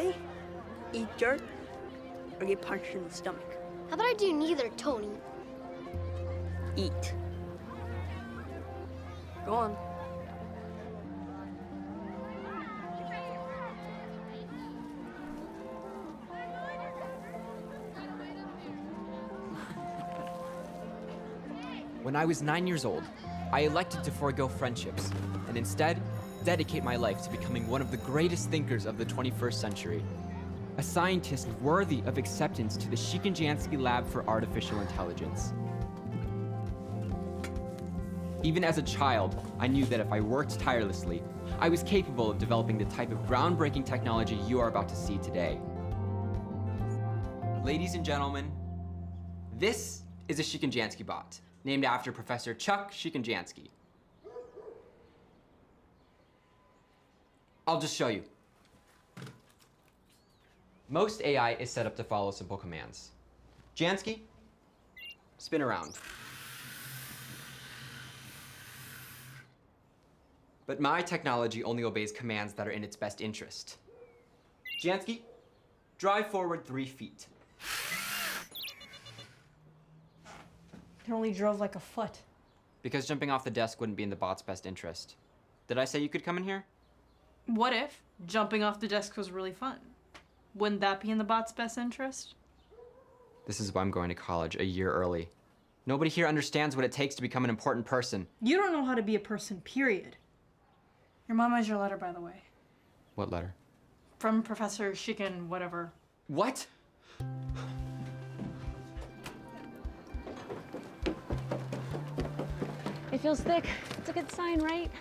Polly, eat dirt, or get punched in the stomach. How about I do neither, Tony? Eat. Go on. When I was 9 years old, I elected to forego friendships and instead dedicate my life to becoming one of the greatest thinkers of the 21st century. A scientist worthy of acceptance to the Shikenjansky Lab for Artificial Intelligence. Even as a child, I knew that if I worked tirelessly, I was capable of developing the type of groundbreaking technology you are about to see today. Ladies and gentlemen, this is a Shikenjansky bot, named after Professor Chuck Shikenjansky. I'll just show you. Most AI is set up to follow simple commands. Jansky, spin around. But my technology only obeys commands that are in its best interest. Jansky, drive forward 3 feet. It only drove like a foot. Because jumping off the desk wouldn't be in the bot's best interest. Did I say you could come in here? What if jumping off the desk was really fun? Wouldn't that be in the bot's best interest? This is why I'm going to college a year early. Nobody here understands what it takes to become an important person. You don't know how to be a person, period. Your mom has your letter, by the way. What letter? From Professor Shiken, whatever. What? It feels thick. It's a good sign, right?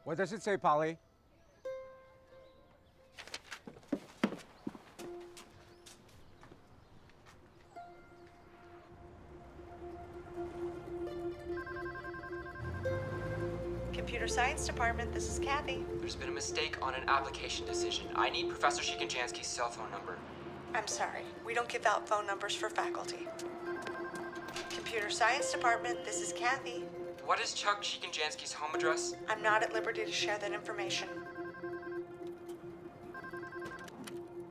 What does it say, Polly? Computer Science Department, this is Kathy. There's been a mistake on an application decision. I need Professor Shikenjansky's cell phone number. I'm sorry, we don't give out phone numbers for faculty. Computer Science Department, this is Kathy. What is Chuck Shikenjansky's home address? I'm not at liberty to share that information.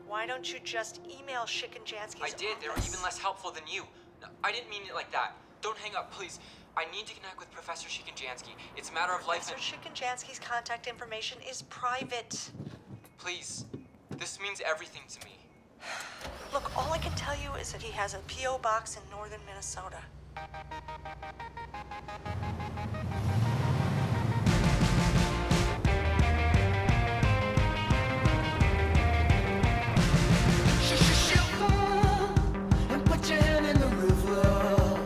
Why don't you just email Shikenjansky's I did. They were office? even less helpful than you. No, I didn't mean it like that. Don't hang up, please. I need to connect with Professor Shikenjansky. It's a matter of life and... Professor Shikenjansky's contact information is private. Please. This means everything to me. Look, all I can tell you is that he has a P.O. box in northern Minnesota. And put your hand in the river.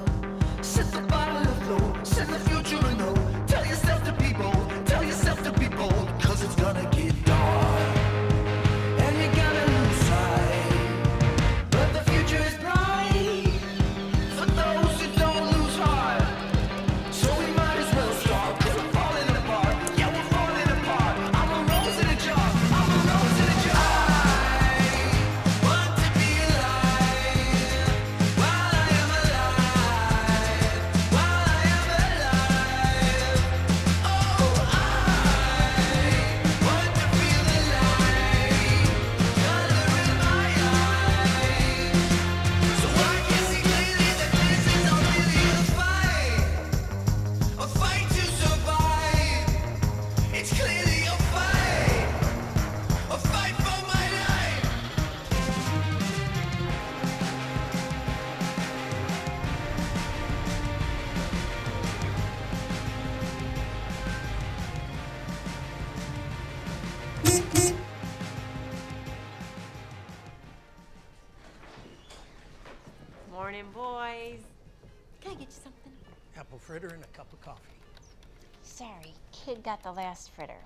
Set the bottle afloat. Set the future in hope. Tell yourself to be bold. Tell yourself to be bold. 'Cause it's gonna get dark. And you're gonna lose sight. But the future is bright for those who don't lose heart. So we might as well start. 'Cause we're falling apart. Yeah, we're falling apart. I'm a rose in a jar. I'm a rose in a jar. I want to be alive while I am alive. While I am alive. Oh, I want to feel the light color in my eyes. So I can see clearly that this is not really a fight to survive. It's clearly a fight for my life. Morning, boys. Can I get you something? Apple fritter and a cup of coffee. Sorry, kid got the last fritter.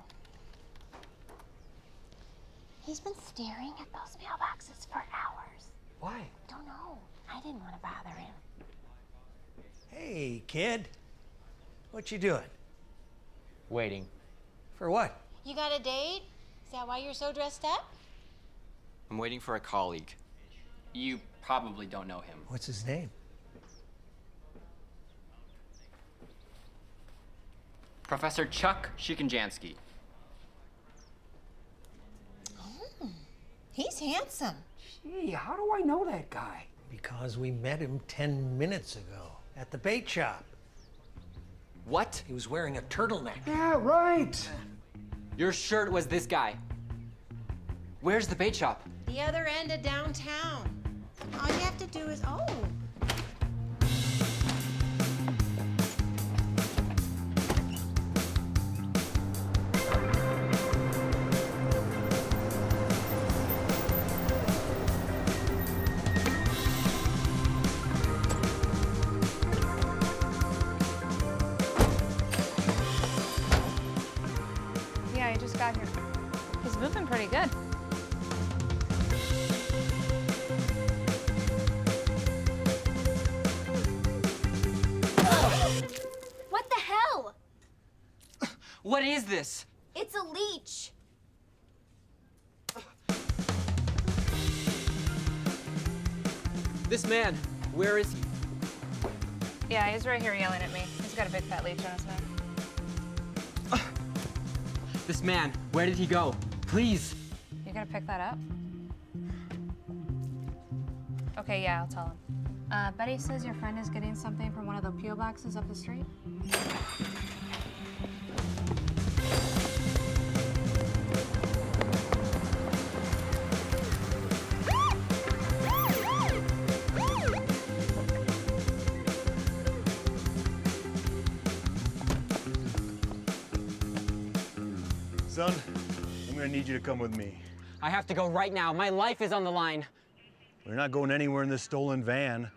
He's been staring at those mailboxes for hours. Why? Don't know. I didn't want to bother him. Hey, kid. What you doing? Waiting. For what? You got a date? Is that why you're so dressed up? I'm waiting for a colleague. You probably don't know him. What's his name? Professor Chuck Shikanjansky. Oh, he's handsome. Gee, how do I know that guy? Because we met him 10 minutes ago at the bait shop. What? He was wearing a turtleneck. Yeah, right. Your shirt was this guy. Where's the bait shop? The other end of downtown. All you have to do is, oh. Yeah, he just got here. He's moving pretty good. What the hell? What is this? It's a leech. This man, where is he? Yeah, he's right here yelling at me. He's got a big fat leech on his head. This man, where did he go? Please. You gonna pick that up? Okay, yeah, I'll tell him. Betty says your friend is getting something from one of the P.O. boxes up the street. Son, I'm gonna need you to come with me. I have to go right now. My life is on the line. We're not going anywhere in this stolen van.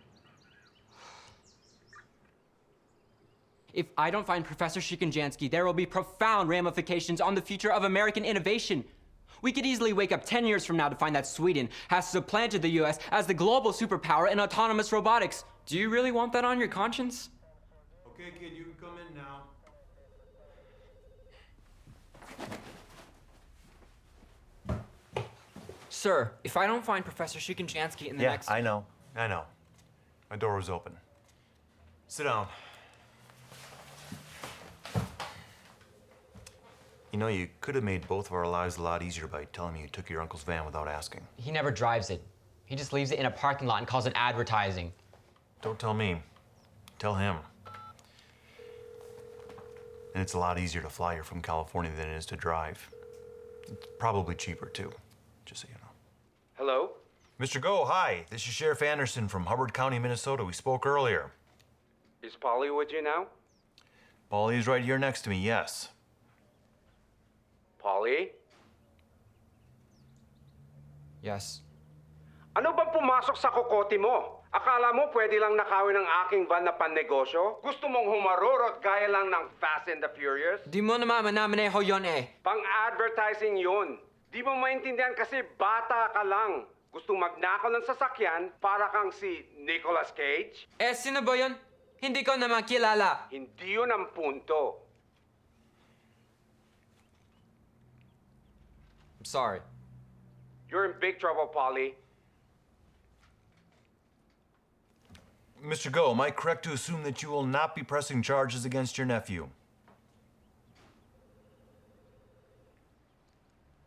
If I don't find Professor Shikanjansky, there will be profound ramifications on the future of American innovation. We could easily wake up 10 years from now to find that Sweden has supplanted the US as the global superpower in autonomous robotics. Do you really want that on your conscience? Okay, kid, you can come in now. Sir, if I don't find Professor Shikanjansky in the next... I know. My door was open. Sit down. You know, you could have made both of our lives a lot easier by telling me you took your uncle's van without asking. He never drives it. He just leaves it in a parking lot and calls it advertising. Don't tell me. Tell him. And it's a lot easier to fly here from California than it is to drive. It's probably cheaper, too, just so you know. Hello? Mr. Go, hi. This is Sheriff Anderson from Hubbard County, Minnesota. We spoke earlier. Is Polly with you now? Polly is right here next to me, yes. Polly? Yes. Ano bang pumasok sa kokote mo? Akala mo pwede lang nakawin ng aking van na pannegosyo? Gusto mong humarurot gaya lang ng Fast and the Furious? Di mo naman manamaneho yon eh. Pang-advertising yun. Di mo maintindihan kasi bata ka lang. Gustong magnakaw ng sasakyan para kang si Nicolas Cage? Eh, sino ba yun? Hindi ko naman kilala. Hindi yun ang punto. I'm sorry. You're in big trouble, Polly. Mr. Go, am I correct to assume that you will not be pressing charges against your nephew?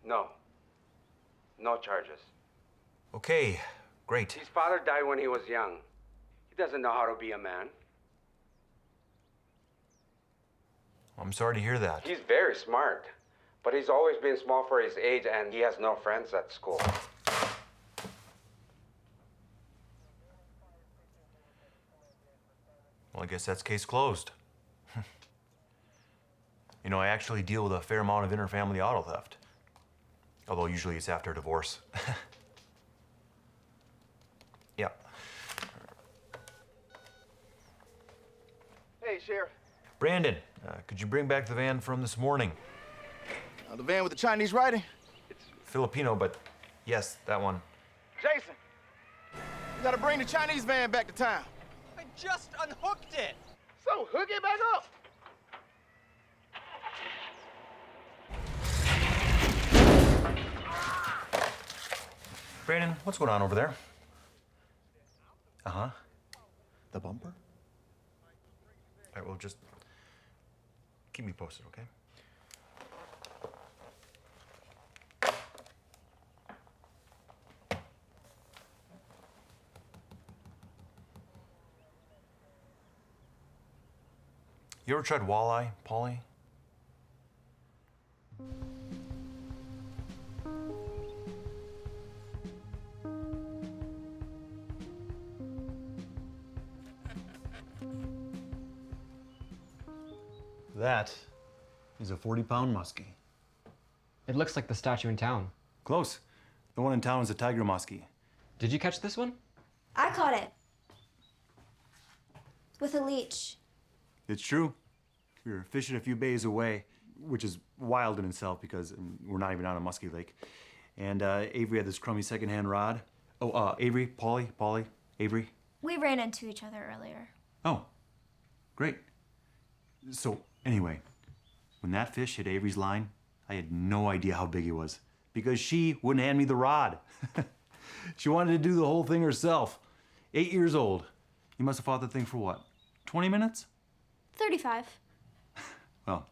No. No charges. Okay, great. His father died when he was young. He doesn't know how to be a man. I'm sorry to hear that. He's very smart, but he's always been small for his age and he has no friends at school. Well, I guess that's case closed. You know, I actually deal with a fair amount of inter-family auto theft. Although usually it's after a divorce. Yeah. Hey, Sheriff. Brandon, could you bring back the van from this morning? The van with the Chinese writing? It's Filipino, but yes, that one. Jason, you gotta bring the Chinese van back to town. I just unhooked it. So, hook it back up. Brandon, what's going on over there? Uh-huh. The bumper? All right, well, just keep me posted, okay? You ever tried walleye, Paulie? That is a 40-pound muskie. It looks like the statue in town. Close. The one in town is a tiger muskie. Did you catch this one? I caught it. With a leech. It's true. We were fishing a few bays away, which is wild in itself because we're not even on a muskie lake. And Avery had this crummy secondhand rod. Oh, Avery, Paulie, Avery. We ran into each other earlier. Oh, great. So, anyway, when that fish hit Avery's line, I had no idea how big he was because she wouldn't hand me the rod. She wanted to do the whole thing herself. 8 years old. You must have fought the thing for what, 20 minutes? 35. Well,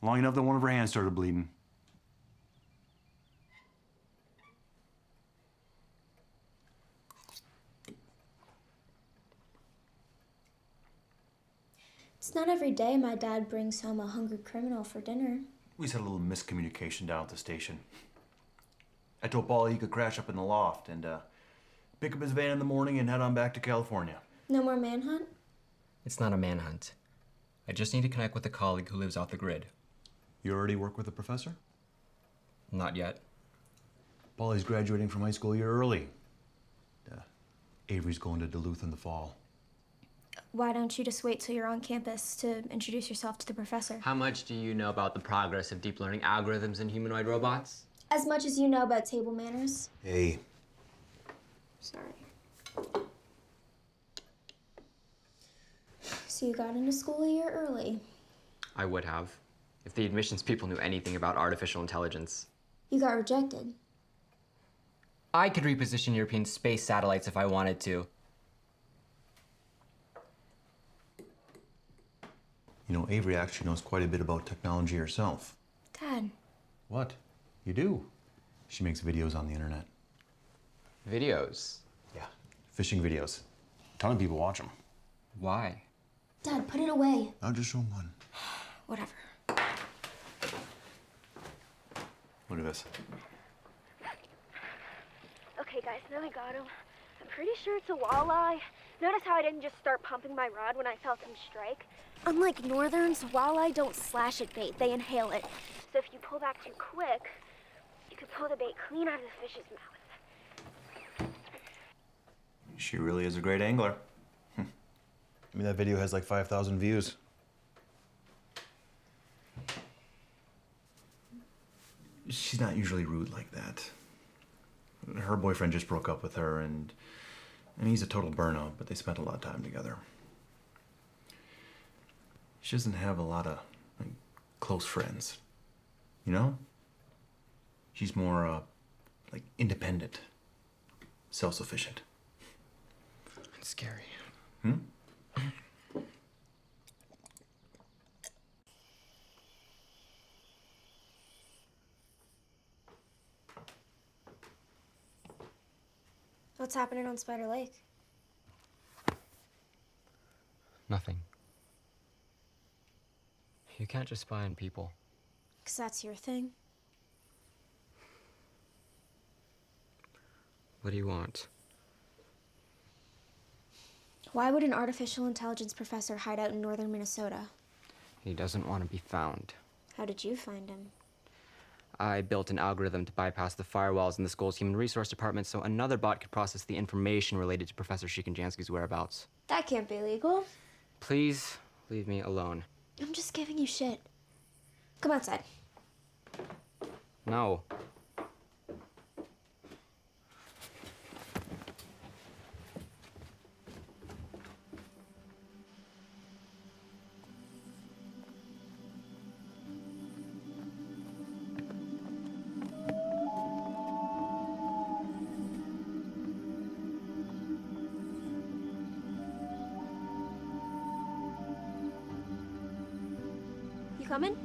long enough that one of her hands started bleeding. It's not every day my dad brings home a hungry criminal for dinner. We just had a little miscommunication down at the station. I told Paul he could crash up in the loft and pick up his van in the morning and head on back to California. No more manhunt? It's not a manhunt. I just need to connect with a colleague who lives off the grid. You already work with a professor? Not yet. Paulie's graduating from high school a year early. Avery's going to Duluth in the fall. Why don't you just wait till you're on campus to introduce yourself to the professor? How much do you know about the progress of deep learning algorithms and humanoid robots? As much as you know about table manners. Hey. Sorry. So you got into school a year early. I would have, if the admissions people knew anything about artificial intelligence. You got rejected. I could reposition European space satellites if I wanted to. You know, Avery actually knows quite a bit about technology herself. Dad. What? You do? She makes videos on the internet. Videos? Yeah, fishing videos. A ton of people watch them. Why? Dad, put it away. I'll just show one. Whatever. Look at this. Okay, guys, now I got him. I'm pretty sure it's a walleye. Notice how I didn't just start pumping my rod when I felt him strike? Unlike northerns, walleye don't slash at bait, they inhale it. So if you pull back too quick, you could pull the bait clean out of the fish's mouth. She really is a great angler. I mean, that video has like 5,000 views. She's not usually rude like that. Her boyfriend just broke up with her, and he's a total burnout, but they spent a lot of time together. She doesn't have a lot of close friends, you know? She's more like independent, self-sufficient. It's scary. What's happening on Spider Lake? Nothing. You can't just spy on people. 'Cause that's your thing. What do you want? Why would an artificial intelligence professor hide out in northern Minnesota? He doesn't want to be found. How did you find him? I built an algorithm to bypass the firewalls in the school's human resource department so another bot could process the information related to Professor Shikanjansky's whereabouts. That can't be legal. Please leave me alone. I'm just giving you shit. Come outside. No. You coming?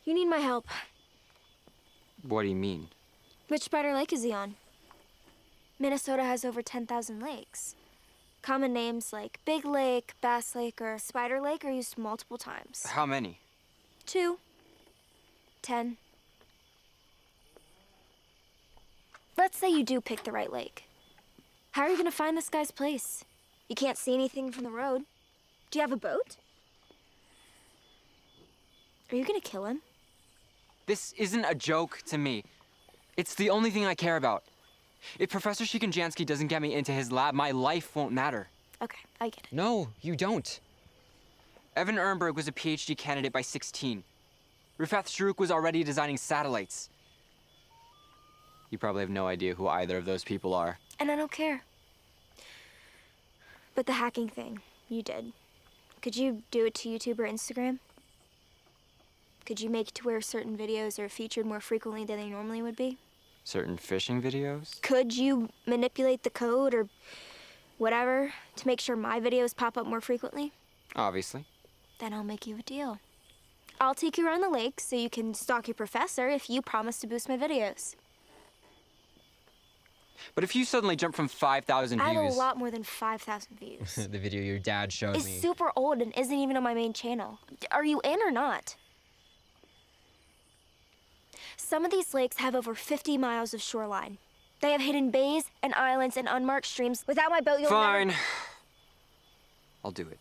You need my help. What do you mean? Which Spider Lake is he on? Minnesota has over 10,000 lakes. Common names like Big Lake, Bass Lake, or Spider Lake are used multiple times. How many? 2. 10. Let's say you do pick the right lake. How are you gonna find this guy's place? You can't see anything from the road. Do you have a boat? Are you gonna kill him? This isn't a joke to me. It's the only thing I care about. If Professor Shikanjansky doesn't get me into his lab, my life won't matter. Okay, I get it. No, you don't. Evan Ehrenberg was a PhD candidate by 16. Rifat Shuruk was already designing satellites. You probably have no idea who either of those people are. And I don't care. But the hacking thing, you did. Could you do it to YouTube or Instagram? Could you make it to where certain videos are featured more frequently than they normally would be? Certain phishing videos? Could you manipulate the code or whatever to make sure my videos pop up more frequently? Obviously. Then I'll make you a deal. I'll take you around the lake so you can stalk your professor if you promise to boost my videos. But if you suddenly jump from 5,000 views... I have a lot more than 5,000 views. The video your dad showed It's me. super old and isn't even on my main channel. Are you in or not? Some of these lakes have over 50 miles of shoreline. They have hidden bays and islands and unmarked streams. Without my boat, you'll Fine. never... I'll do it.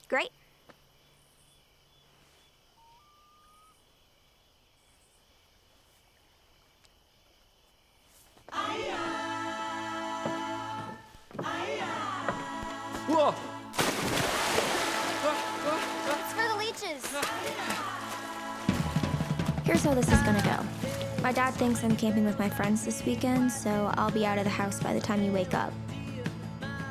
Great. Whoa! It's for the leeches. Here's how this is gonna go. My dad thinks I'm camping with my friends this weekend, so I'll be out of the house by the time you wake up.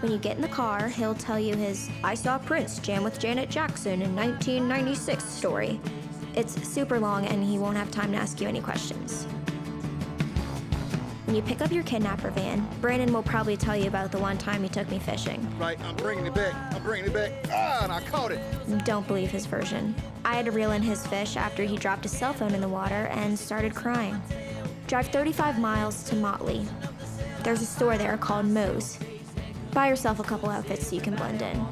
When you get in the car, he'll tell you his I saw Prince jam with Janet Jackson in 1996 story. It's super long and he won't have time to ask you any questions. When you pick up your kidnapper van, Brandon will probably tell you about the one time he took me fishing. Right, I'm bringing it back. I'm bringing it back. Ah, and I caught it. Don't believe his version. I had to reel in his fish after he dropped his cell phone in the water and started crying. Drive 35 miles to Motley. There's a store there called Moe's. Buy yourself a couple outfits so you can blend in.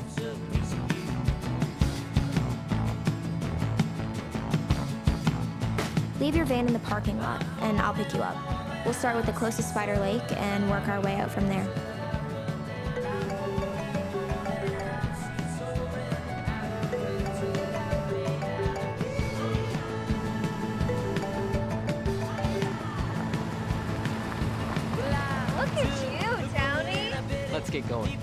Leave your van in the parking lot, and I'll pick you up. We'll start with the closest Spider Lake and work our way out from there. Look at you, Townie. Let's get going.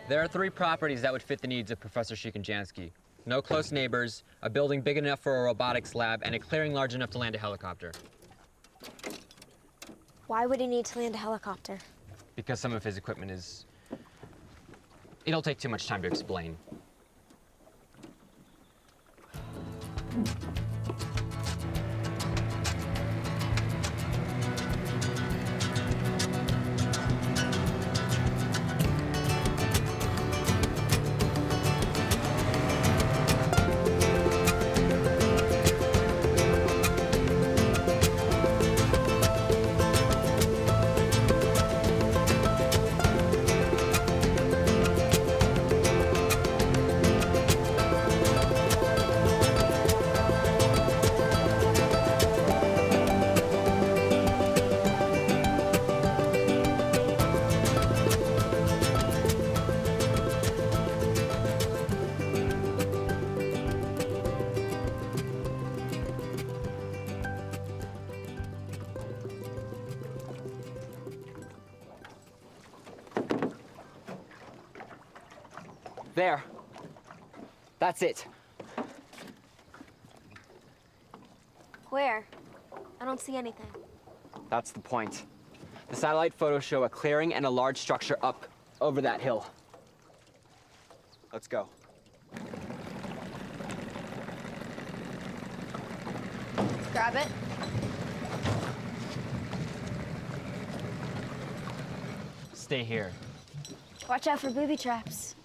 There are 3 properties that would fit the needs of Professor Shikanjansky. No close neighbors, a building big enough for a robotics lab, and a clearing large enough to land a helicopter. Why would he need to land a helicopter? Because some of his equipment is... It'll take too much time to explain. There. That's it. Where? I don't see anything. That's the point. The satellite photos show a clearing and a large structure up over that hill. Let's go. Grab it. Stay here. Watch out for booby traps.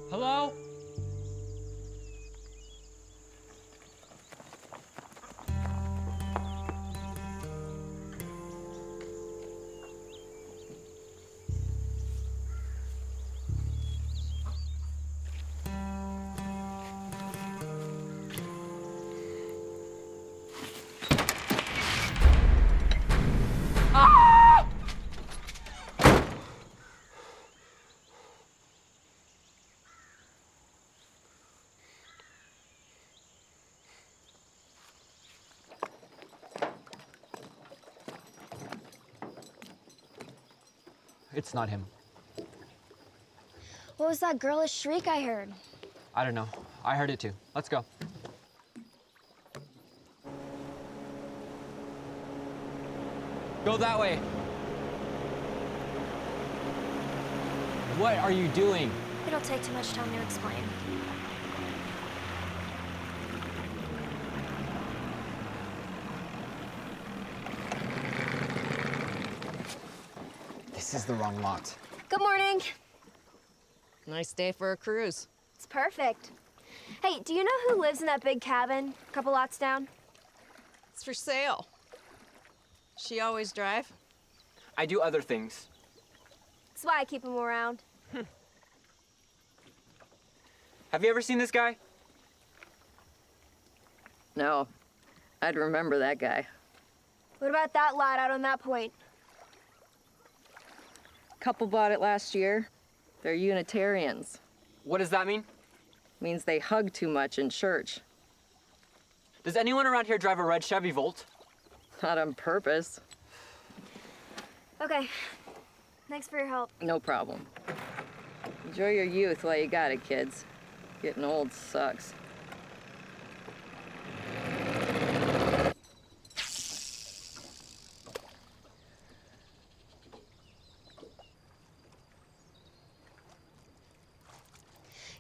Hello? It's not him. What was that girlish shriek I heard? I don't know. I heard it too. Let's go. Go that way. What are you doing? It'll take too much time to explain. This is the wrong lot. Good morning. Nice day for a cruise. It's perfect. Hey, do you know who lives in that big cabin a couple lots down? It's for sale. She always drive? I do other things. That's why I keep him around. Have you ever seen this guy? No. I'd remember that guy. What about that lot out on that point? Couple bought it last year. They're Unitarians. What does that mean? Means they hug too much in church. Does anyone around here drive a red Chevy Volt? Not on purpose. Okay. Thanks for your help. No problem. Enjoy your youth while you got it, kids. Getting old sucks.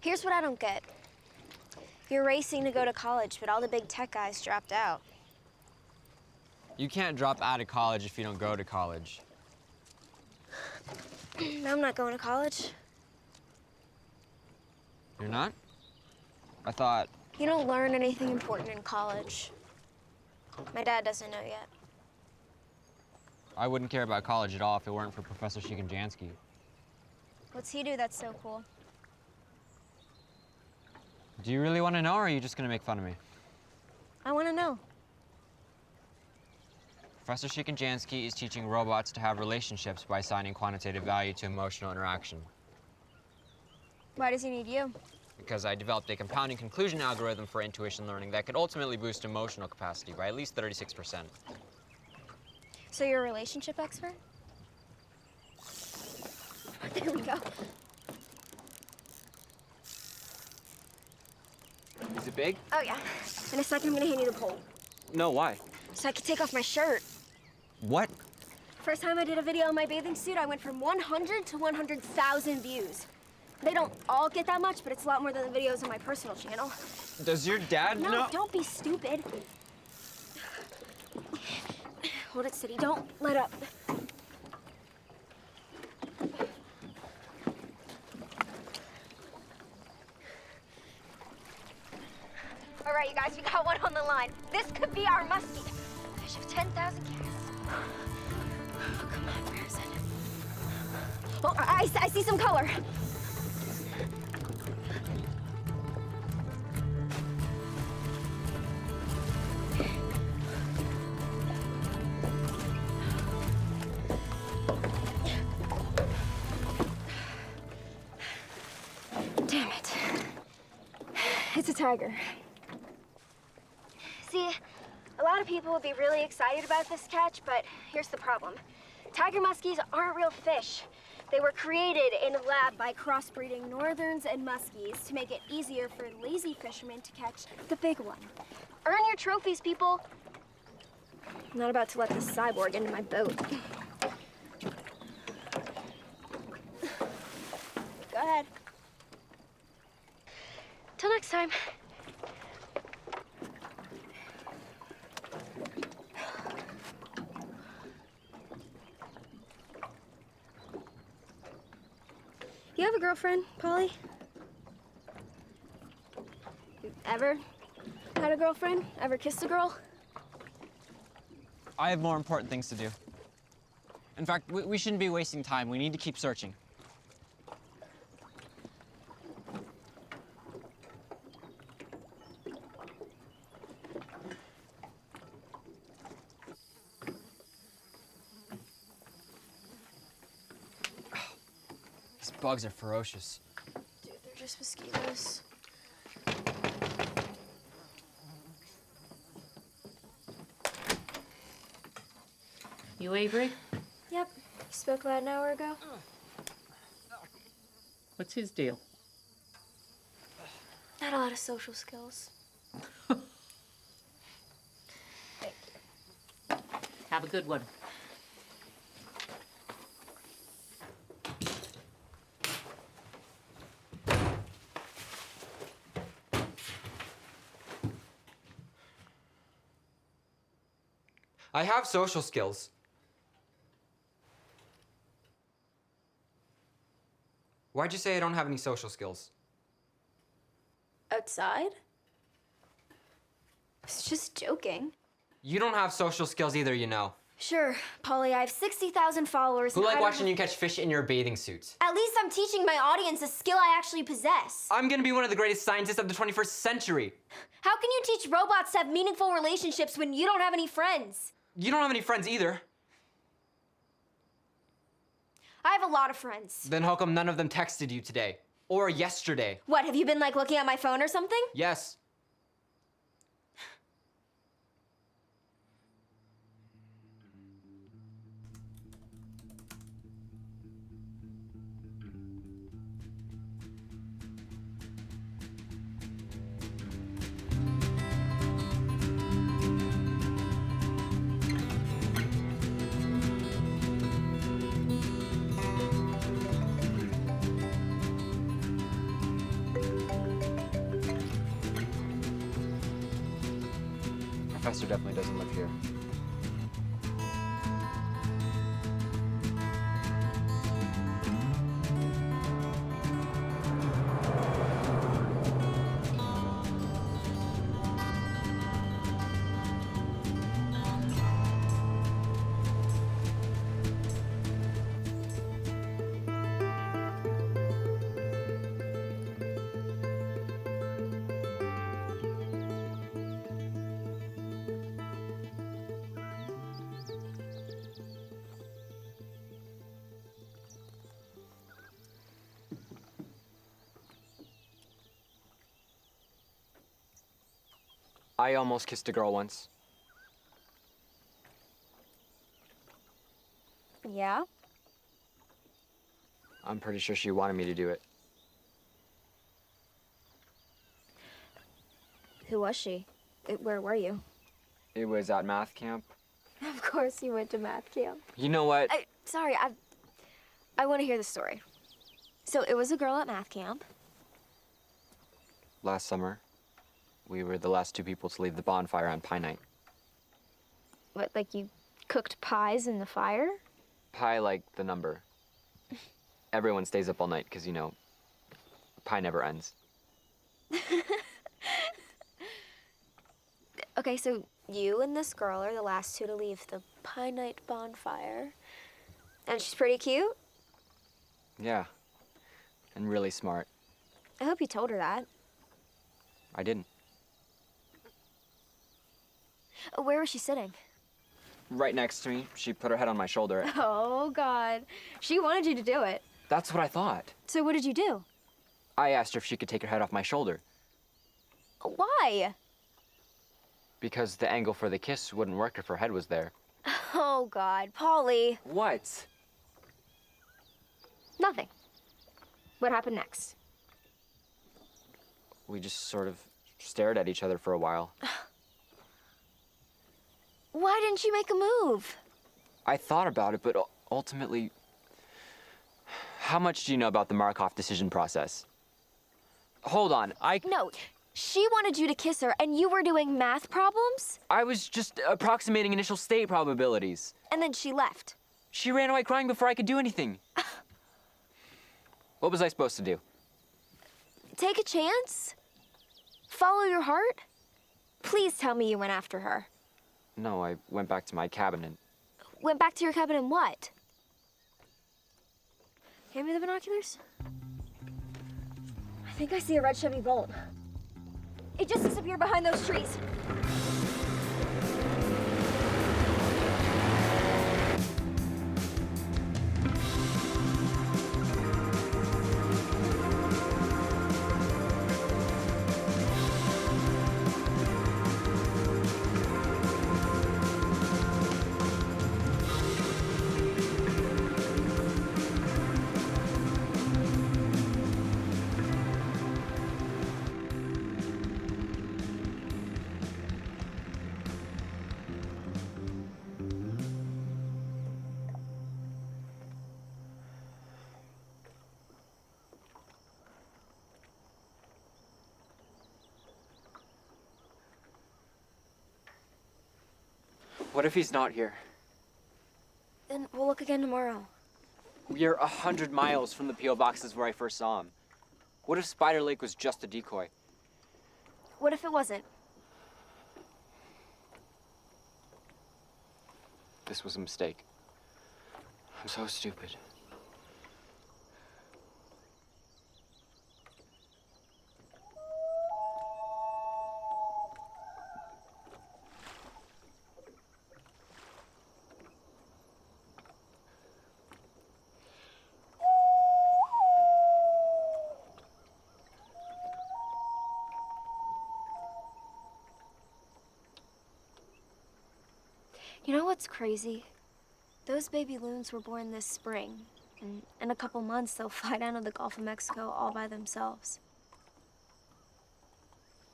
Here's what I don't get. You're racing to go to college, but all the big tech guys dropped out. You can't drop out of college if you don't go to college. I'm not going to college. You're not? I thought... You don't learn anything important in college. My dad doesn't know yet. I wouldn't care about college at all if it weren't for Professor Shigenjansky. What's he do that's so cool? Do you really want to know, or are you just going to make fun of me? I want to know. Professor Shigenjansky is teaching robots to have relationships by assigning quantitative value to emotional interaction. Why does he need you? Because I developed a compounding conclusion algorithm for intuition learning that could ultimately boost emotional capacity by at least 36%. So you're a relationship expert? There we go. Is it big? Oh, yeah. In a second, I'm gonna hand you the pole. No, why? So I could take off my shirt. What? First time I did a video in my bathing suit, I went from 100 to 100,000 views. They don't all get that much, but it's a lot more than the videos on my personal channel. Does your dad know? No, don't be stupid. Hold it steady, don't let up. All right, you guys, we got one on the line. This could be our muskie. Fish of 10,000 casts. Oh, come on, where is it? Oh, I see some color. It's a tiger. See, a lot of people would be really excited about this catch, but here's the problem. Tiger muskies aren't real fish. They were created in a lab by crossbreeding northerns and muskies to make it easier for lazy fishermen to catch the big one. Earn your trophies, people. I'm not about to let this cyborg into my boat. Go ahead. Till next time. You have a girlfriend, Polly? Ever had a girlfriend? Ever kissed a girl? I have more important things to do. In fact, we shouldn't be wasting time. We need to keep searching. These bugs are ferocious. Dude, they're just mosquitoes. You Avery? Yep. You spoke about an hour ago. What's his deal? Not a lot of social skills. Have a good one. I have social skills. Why'd you say I don't have any social skills? Outside? I was just joking. You don't have social skills either, you know. Sure, Polly, I have 60,000 followers. Who and like I don't- watching you catch fish in your bathing suits? At least I'm teaching my audience a skill I actually possess. I'm gonna be one of the greatest scientists of the 21st century. How can you teach robots to have meaningful relationships when you don't have any friends? You don't have any friends either. I have a lot of friends. Then how come none of them texted you today? Or yesterday? What, have you been like looking at my phone or something? Yes. Professor definitely doesn't live here. I almost kissed a girl once. Yeah? I'm pretty sure she wanted me to do it. Who was she? Where were you? It was at math camp. Of course you went to math camp. You know what? Sorry, I want to hear the story. So it was a girl at math camp. Last summer, we were the last two people to leave the bonfire on Pie Night. What, like you cooked pies in the fire? Pie like the number. Everyone stays up all night because, you know, pie never ends. Okay, so you and this girl are the last two to leave the Pie Night bonfire. And she's pretty cute? Yeah. And really smart. I hope you told her that. I didn't. Where was she sitting? Right next to me, she put her head on my shoulder. Oh, God. She wanted you to do it. That's what I thought. So what did you do? I asked her if she could take her head off my shoulder. Why? Because the angle for the kiss wouldn't work if her head was there. Oh, God. Polly. What? Nothing. What happened next? We just sort of stared at each other for a while. Why didn't you make a move? I thought about it, but ultimately... How much do you know about the Markov decision process? Hold on, No, she wanted you to kiss her, and you were doing math problems? I was just approximating initial state probabilities. And then she left. She ran away crying before I could do anything. What was I supposed to do? Take a chance? Follow your heart? Please tell me you went after her. No, I went back to my cabin and... Went back to your cabin and what? Hand me the binoculars. I think I see a red Chevy Bolt. It just disappeared behind those trees. What if he's not here? Then we'll look again tomorrow. We are 100 miles from the P.O. boxes where I first saw him. What if Spider Lake was just a decoy? What if it wasn't? This was a mistake. I'm so stupid. You know what's crazy? Those baby loons were born this spring. And in a couple months, they'll fly down to the Gulf of Mexico all by themselves.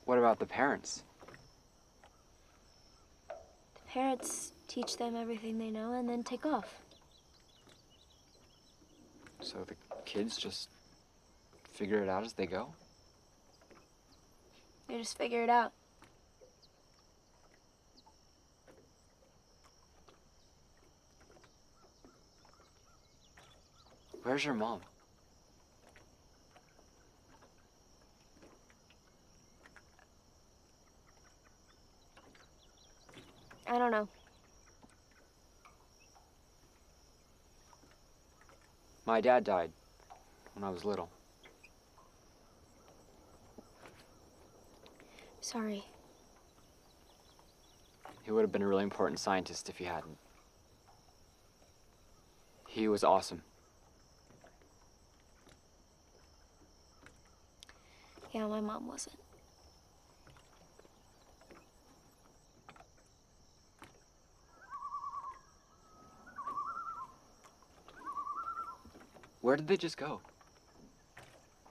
What about the parents? The parents teach them everything they know and then take off. So the kids just figure it out as they go? They just figure it out. Where's your mom? I don't know. My dad died when I was little. Sorry. He would have been a really important scientist if he hadn't. He was awesome. Yeah, my mom wasn't. Where did they just go?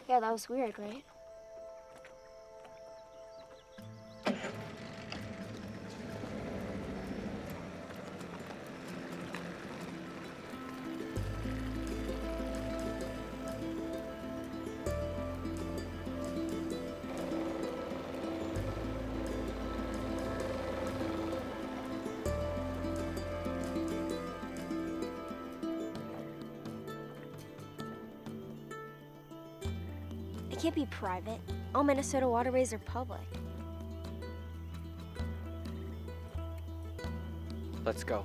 Yeah, that was weird, right? It can't be private. All Minnesota waterways are public. Let's go.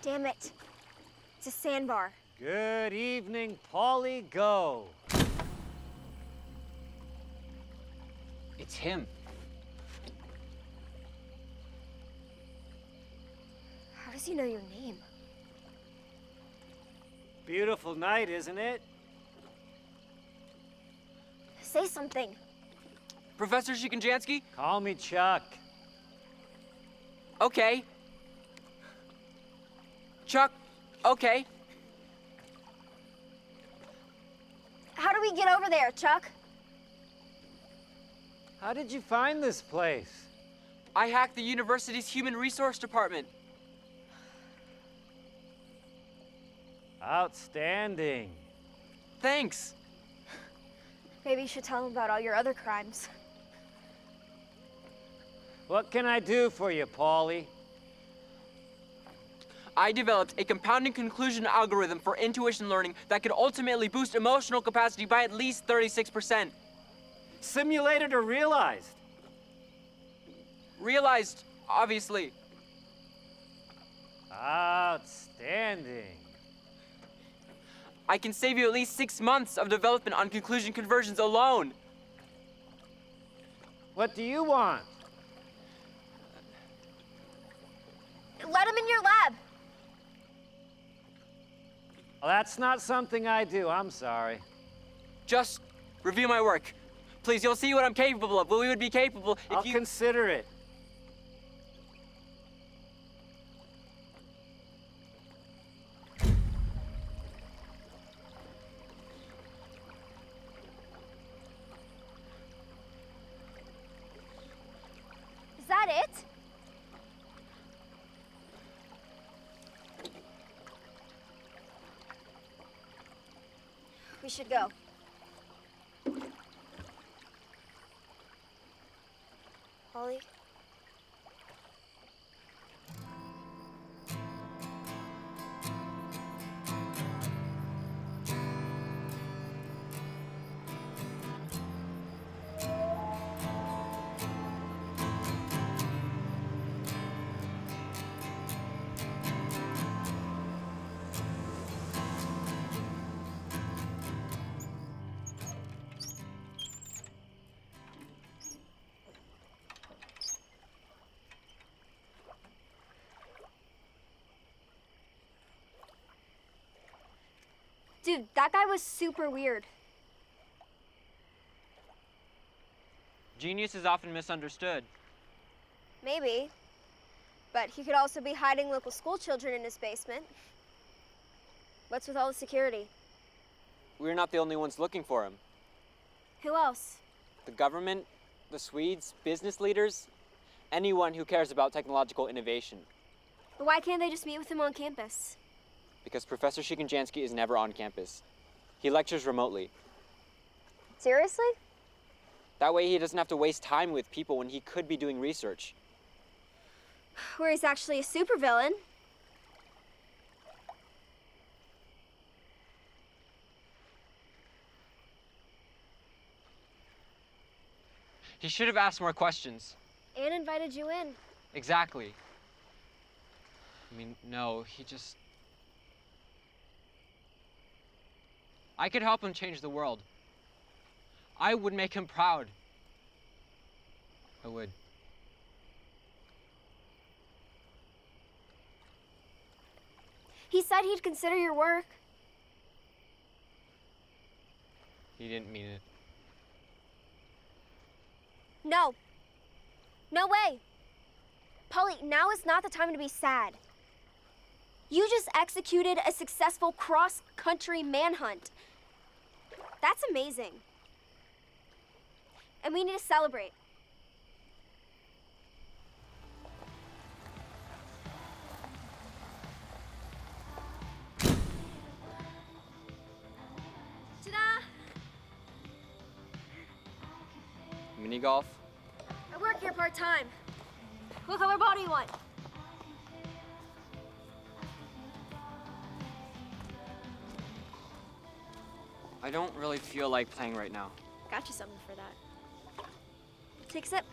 Damn it. It's a sandbar. Good evening, Paulie. Go. It's him. How does he know your name? Beautiful night, isn't it? Say something. Professor Shikonjansky? Call me Chuck. Okay. Chuck, okay. How do we get over there, Chuck? How did you find this place? I hacked the university's human resource department. Outstanding. Thanks. Maybe you should tell him about all your other crimes. What can I do for you, Paulie? I developed a compounding conclusion algorithm for intuition learning that could ultimately boost emotional capacity by at least 36%. Simulated or realized? Realized, obviously. Outstanding. I can save you at least 6 months of development on conclusion conversions alone. What do you want? Let him in your lab. Well, that's not something I do. I'm sorry. Just review my work. Please, you'll see what I'm capable of. What we would be capable if I'll consider it. Is that it? We should go. Holly? Dude, that guy was super weird. Genius is often misunderstood. Maybe. But he could also be hiding local school children in his basement. What's with all the security? We're not the only ones looking for him. Who else? The government, the Swedes, business leaders, anyone who cares about technological innovation. But why can't they just meet with him on campus? Because Professor Shikonjansky is never on campus. He lectures remotely. Seriously? That way he doesn't have to waste time with people when he could be doing research. Where he's actually a supervillain. He should have asked more questions. And invited you in. Exactly. I mean, no, he just... I could help him change the world. I would make him proud. I would. He said he'd consider your work. He didn't mean it. No. No way. Polly, now is not the time to be sad. You just executed a successful cross-country manhunt. That's amazing. And we need to celebrate. Ta-da! Mini golf? I work here part-time. What color ball do you want? I don't really feel like playing right now. Got you something for that. Take a sip.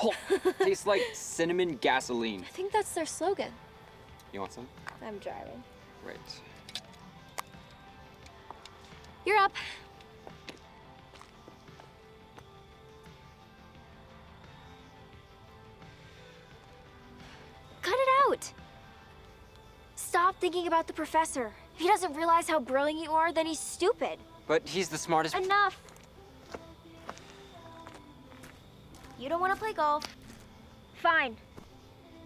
Oh, tastes like cinnamon gasoline. I think that's their slogan. You want some? I'm driving. Right. You're up. Cut it out! Stop thinking about the professor. If he doesn't realize how brilliant you are, then he's stupid. But he's the smartest. Enough! You don't want to play golf? Fine.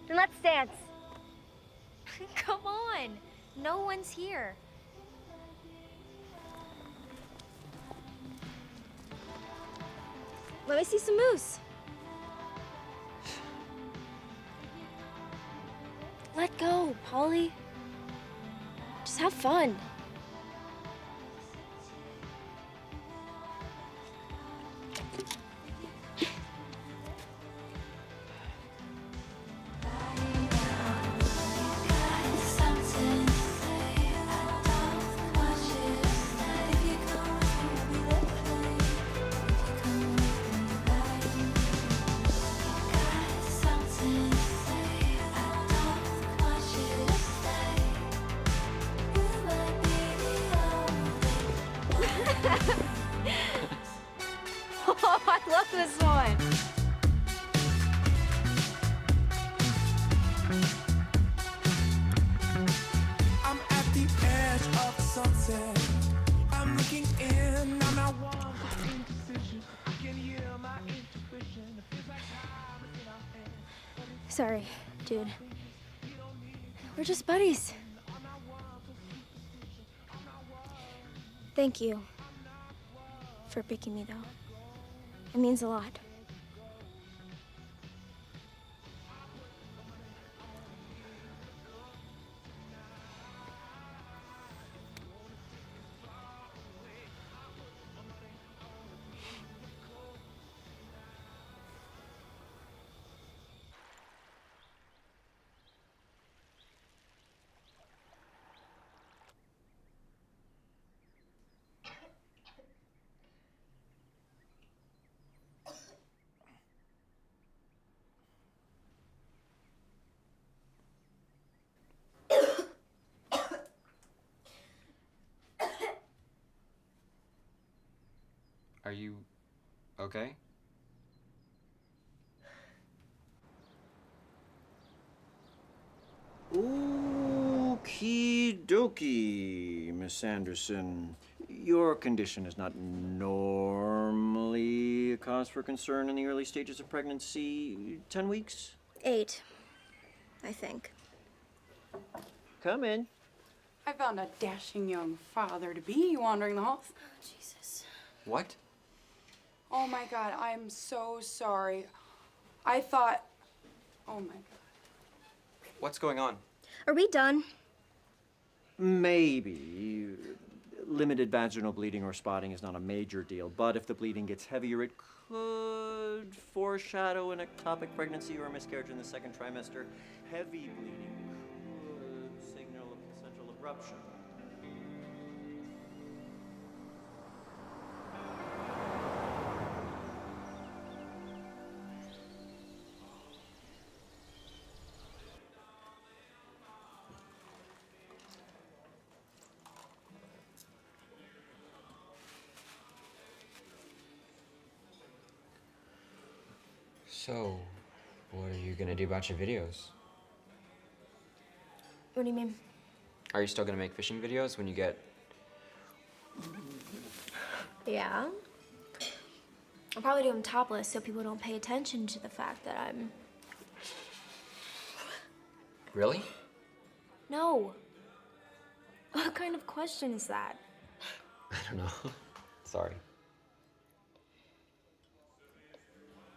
Then let's dance. Come on. No one's here. Let me see some moose. Let go, Polly. Just have fun. Oh, I love this one. I'm at the edge of the sunset. I'm looking in. I'm not one for indecision. I can hear my intuition. It feels like time is in our hands. Sorry, dude. We're just buddies. Thank you for picking me, though. It means a lot. Are you okay? Okie dokie, Miss Anderson. Your condition is not normally a cause for concern in the early stages of pregnancy. 10 weeks? 8, I think. Come in. I found a dashing young father to be wandering the halls. Jesus. What? Oh my God, I'm so sorry. I thought, oh my God. What's going on? Are we done? Maybe. Limited vaginal bleeding or spotting is not a major deal, but if the bleeding gets heavier, it could foreshadow an ectopic pregnancy or a miscarriage in the second trimester. Heavy bleeding could signal a placental abruption. So, what are you gonna do about your videos? What do you mean? Are you still gonna make fishing videos when you get... Yeah. I'll probably do them topless so people don't pay attention to the fact that I'm... Really? No. What kind of question is that? I don't know. Sorry.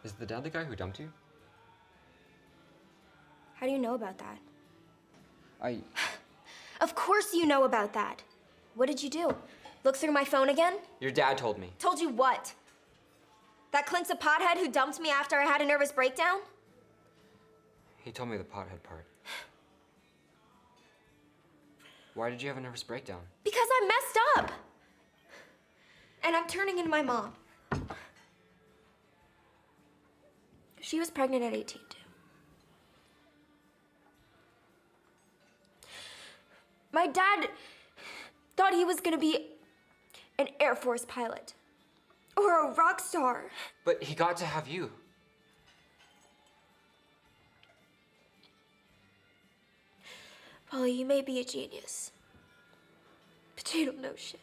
Is the dad the guy who dumped you? How do you know about that? I... Of course you know about that. What did you do? Look through my phone again? Your dad told me. Told you what? That Clint's a pothead who dumped me after I had a nervous breakdown? He told me the pothead part. Why did you have a nervous breakdown? Because I messed up. And I'm turning into my mom. She was pregnant at 18, too. My dad thought he was gonna be an Air Force pilot or a rock star. But he got to have you. Polly, you may be a genius, but you don't know shit.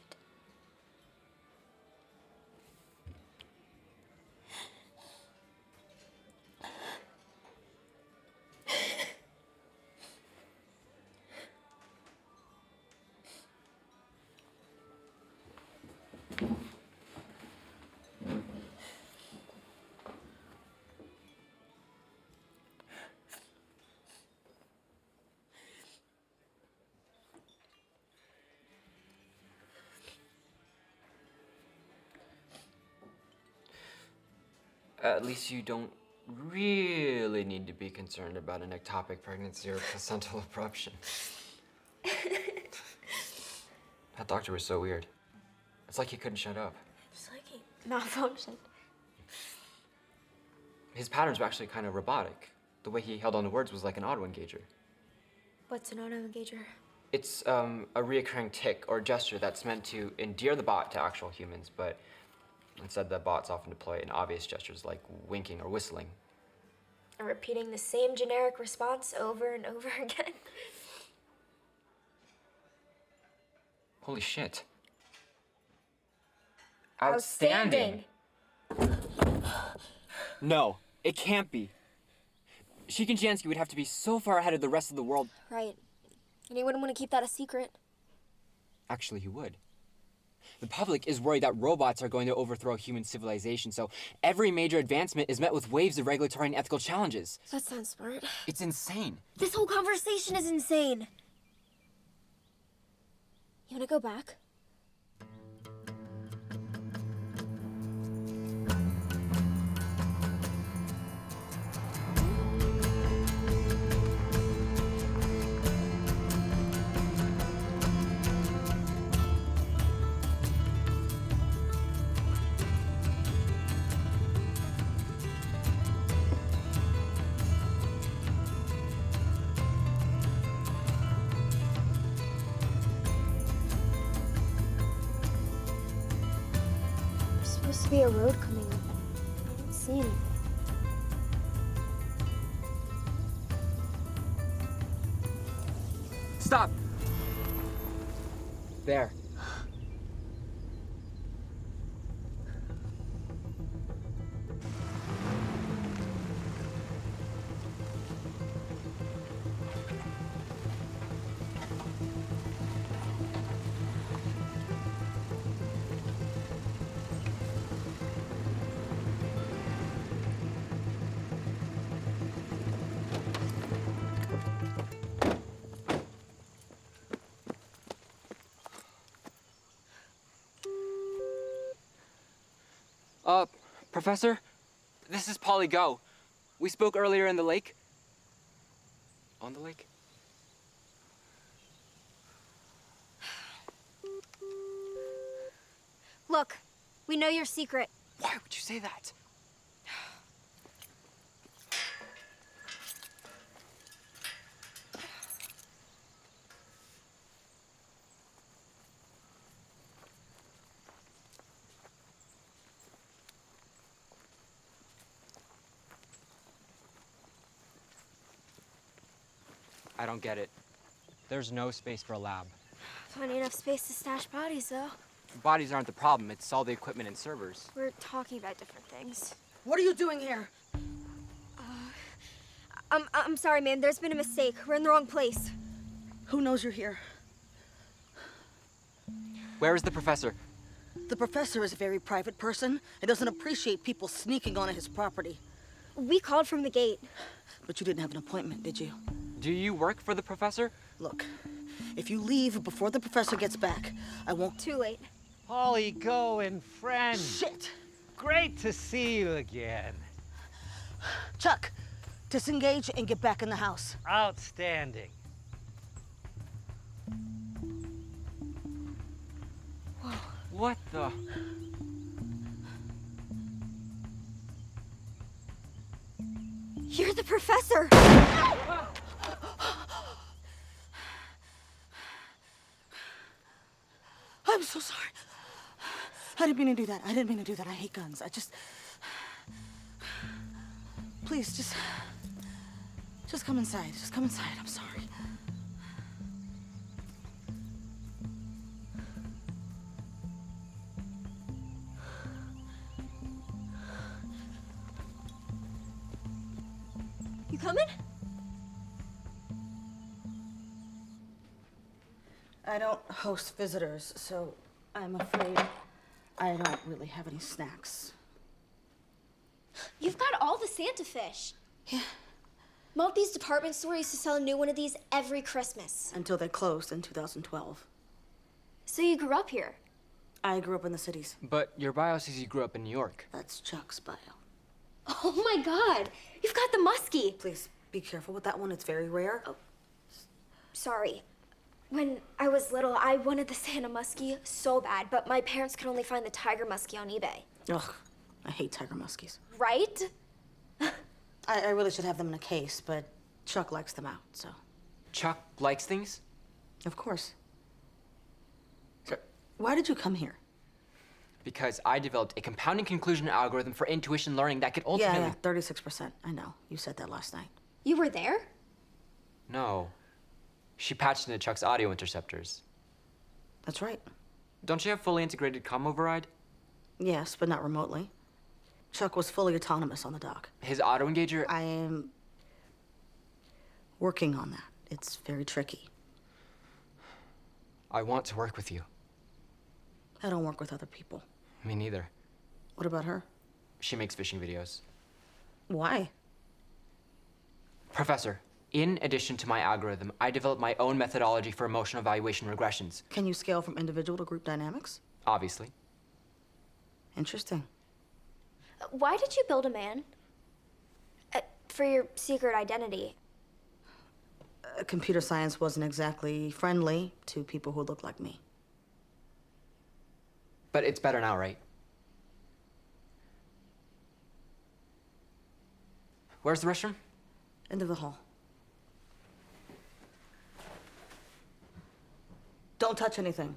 At least you don't really need to be concerned about an ectopic pregnancy or placental abruption. That doctor was so weird. It's like he couldn't shut up. It's like he malfunctioned. His patterns were actually kind of robotic. The way he held on to words was like an auto engager. What's an auto engager? It's a reoccurring tick or gesture that's meant to endear the bot to actual humans, but instead the bots often deploy in obvious gestures like winking or whistling. And repeating the same generic response over and over again. Holy shit. Outstanding. No, it can't be. Sheik and Jansky would have to be so far ahead of the rest of the world. Right. And he wouldn't want to keep that a secret. Actually, he would. The public is worried that robots are going to overthrow human civilization, so every major advancement is met with waves of regulatory and ethical challenges. That sounds smart. It's insane. This whole conversation is insane. You want to go back? There's supposed to be a road coming up. I don't see anything. Stop! There. Professor? This is Polly Go. We spoke earlier in the lake. On the lake? Look, we know your secret. Why would you say that? I don't get it. There's no space for a lab. Plenty enough space to stash bodies, though. Bodies aren't the problem, it's all the equipment and servers. We're talking about different things. What are you doing here? I'm sorry, man. There's been a mistake. We're in the wrong place. Who knows you're here? Where is the professor? The professor is a very private person and doesn't appreciate people sneaking onto his property. We called from the gate. But you didn't have an appointment, did you? Do you work for the professor? Look, if you leave before the professor gets back, I won't... Too late. Polly Go and friend. Shit! Great to see you again. Chuck, disengage and get back in the house. Outstanding. Whoa. What the? You're the professor! I'm so sorry. I didn't mean to do that. I didn't mean to do that. I hate guns. Please, just come inside. Just come inside. I'm sorry. You coming? I don't host visitors, so I'm afraid I don't really have any snacks. You've got all the Santa fish. Yeah. Maltby's department store used to sell a new one of these every Christmas. Until they closed in 2012. So you grew up here? I grew up in the cities. But your bio says you grew up in New York. That's Chuck's bio. Oh my God! You've got the muskie! Please, be careful with that one. It's very rare. Oh, sorry. When I was little, I wanted the Santa muskie so bad, but my parents could only find the tiger muskie on eBay. Ugh, I hate tiger muskies. Right? I really should have them in a case, but Chuck likes them out, so. Chuck likes things? Of course. So, why did you come here? Because I developed a compounding conclusion algorithm for intuition learning that could ultimately... Yeah, 36%. I know. You said that last night. You were there? No. She patched into Chuck's audio interceptors. That's right. Don't you have fully integrated comm override? Yes, but not remotely. Chuck was fully autonomous on the dock. His auto engager? I am working on that. It's very tricky. I want to work with you. I don't work with other people. Me neither. What about her? She makes fishing videos. Why? Professor, in addition to my algorithm, I developed my own methodology for emotional evaluation regressions. Can you scale from individual to group dynamics? Obviously. Interesting. Why did you build a man? For your secret identity. Computer science wasn't exactly friendly to people who look like me. But it's better now, right? Where's the restroom? End of the hall. Don't touch anything.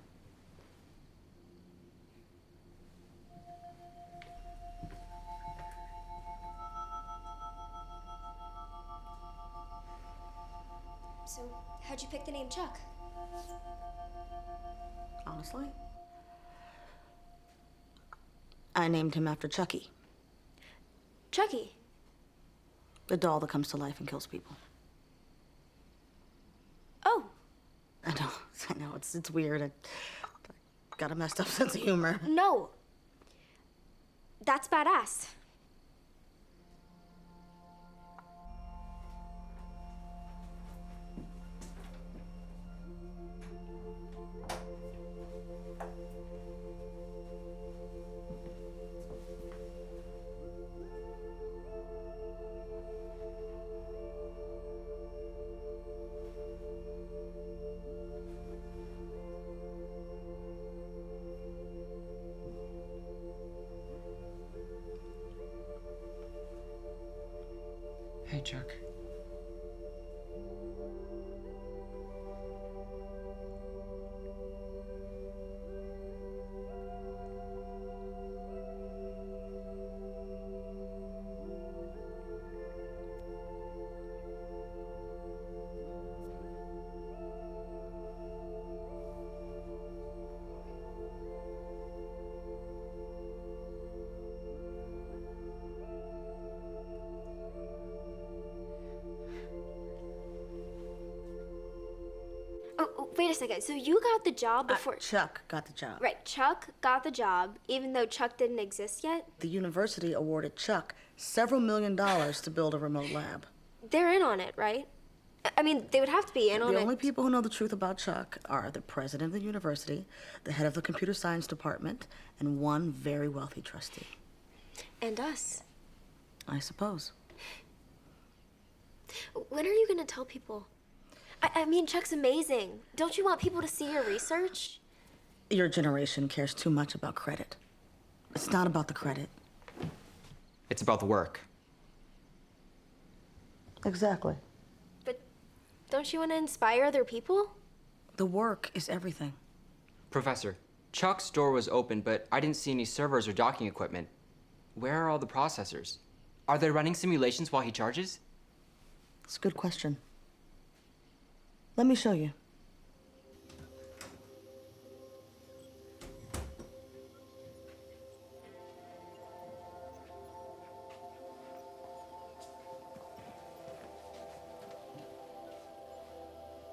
So, how'd you pick the name Chuck? Honestly? I named him after Chucky. Chucky? The doll that comes to life and kills people. Oh. I know, it's weird. I got a messed up sense of humor. No. That's badass. Hey, Chuck. Oh, wait a second. So you got the job before... Chuck got the job. Right, Chuck got the job, even though Chuck didn't exist yet? The university awarded Chuck several $1 million to build a remote lab. They're in on it, right? I mean, they would have to be in on it. The only people who know the truth about Chuck are the president of the university, the head of the computer science department, and one very wealthy trustee. And us. I suppose. When are you gonna tell people? I mean, Chuck's amazing. Don't you want people to see your research? Your generation cares too much about credit. It's not about the credit. It's about the work. Exactly. But don't you want to inspire other people? The work is everything. Professor, Chuck's door was open, but I didn't see any servers or docking equipment. Where are all the processors? Are they running simulations while he charges? It's a good question. Let me show you.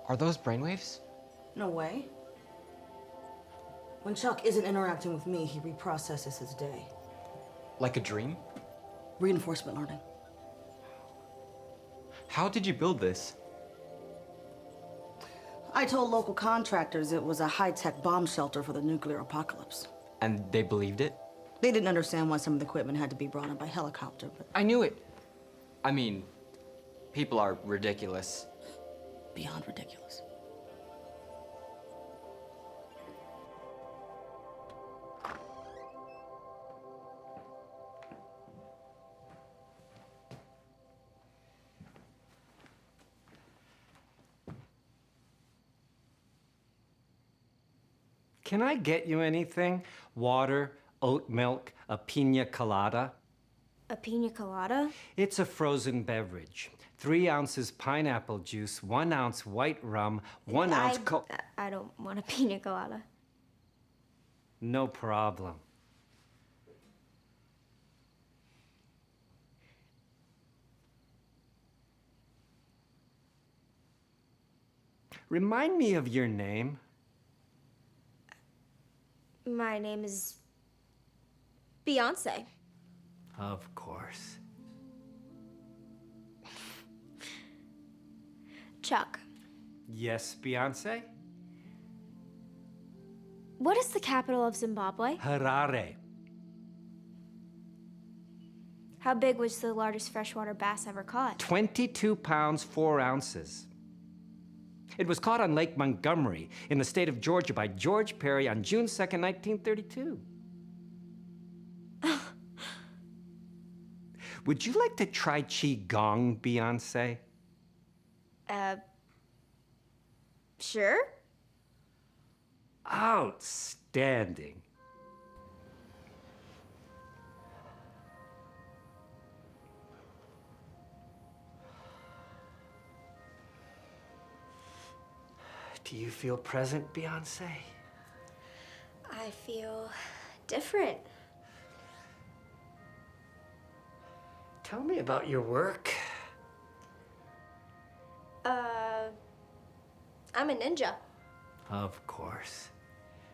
Are those brainwaves? No way. When Chuck isn't interacting with me, he reprocesses his day. Like a dream? Reinforcement learning. How did you build this? I told local contractors it was a high-tech bomb shelter for the nuclear apocalypse. And they believed it? They didn't understand why some of the equipment had to be brought in by helicopter, but... I knew it. I mean, people are ridiculous. Beyond ridiculous. Can I get you anything? Water, oat milk, a pina colada? A pina colada? It's a frozen beverage. 3 ounces pineapple juice, 1 ounce white rum, 1 ounce I don't want a pina colada. No problem. Remind me of your name. My name is Beyonce. Of course. Chuck, Yes, Beyonce? what is the capital of Zimbabwe? Harare. How big was the largest freshwater bass ever caught? 22 pounds, 4 ounces. It was caught on Lake Montgomery in the state of Georgia by George Perry on June 2nd, 1932. Would you like to try Qigong, Beyonce? Sure? Outstanding. Do you feel present, Beyonce? I feel different. Tell me about your work. I'm a ninja. Of course.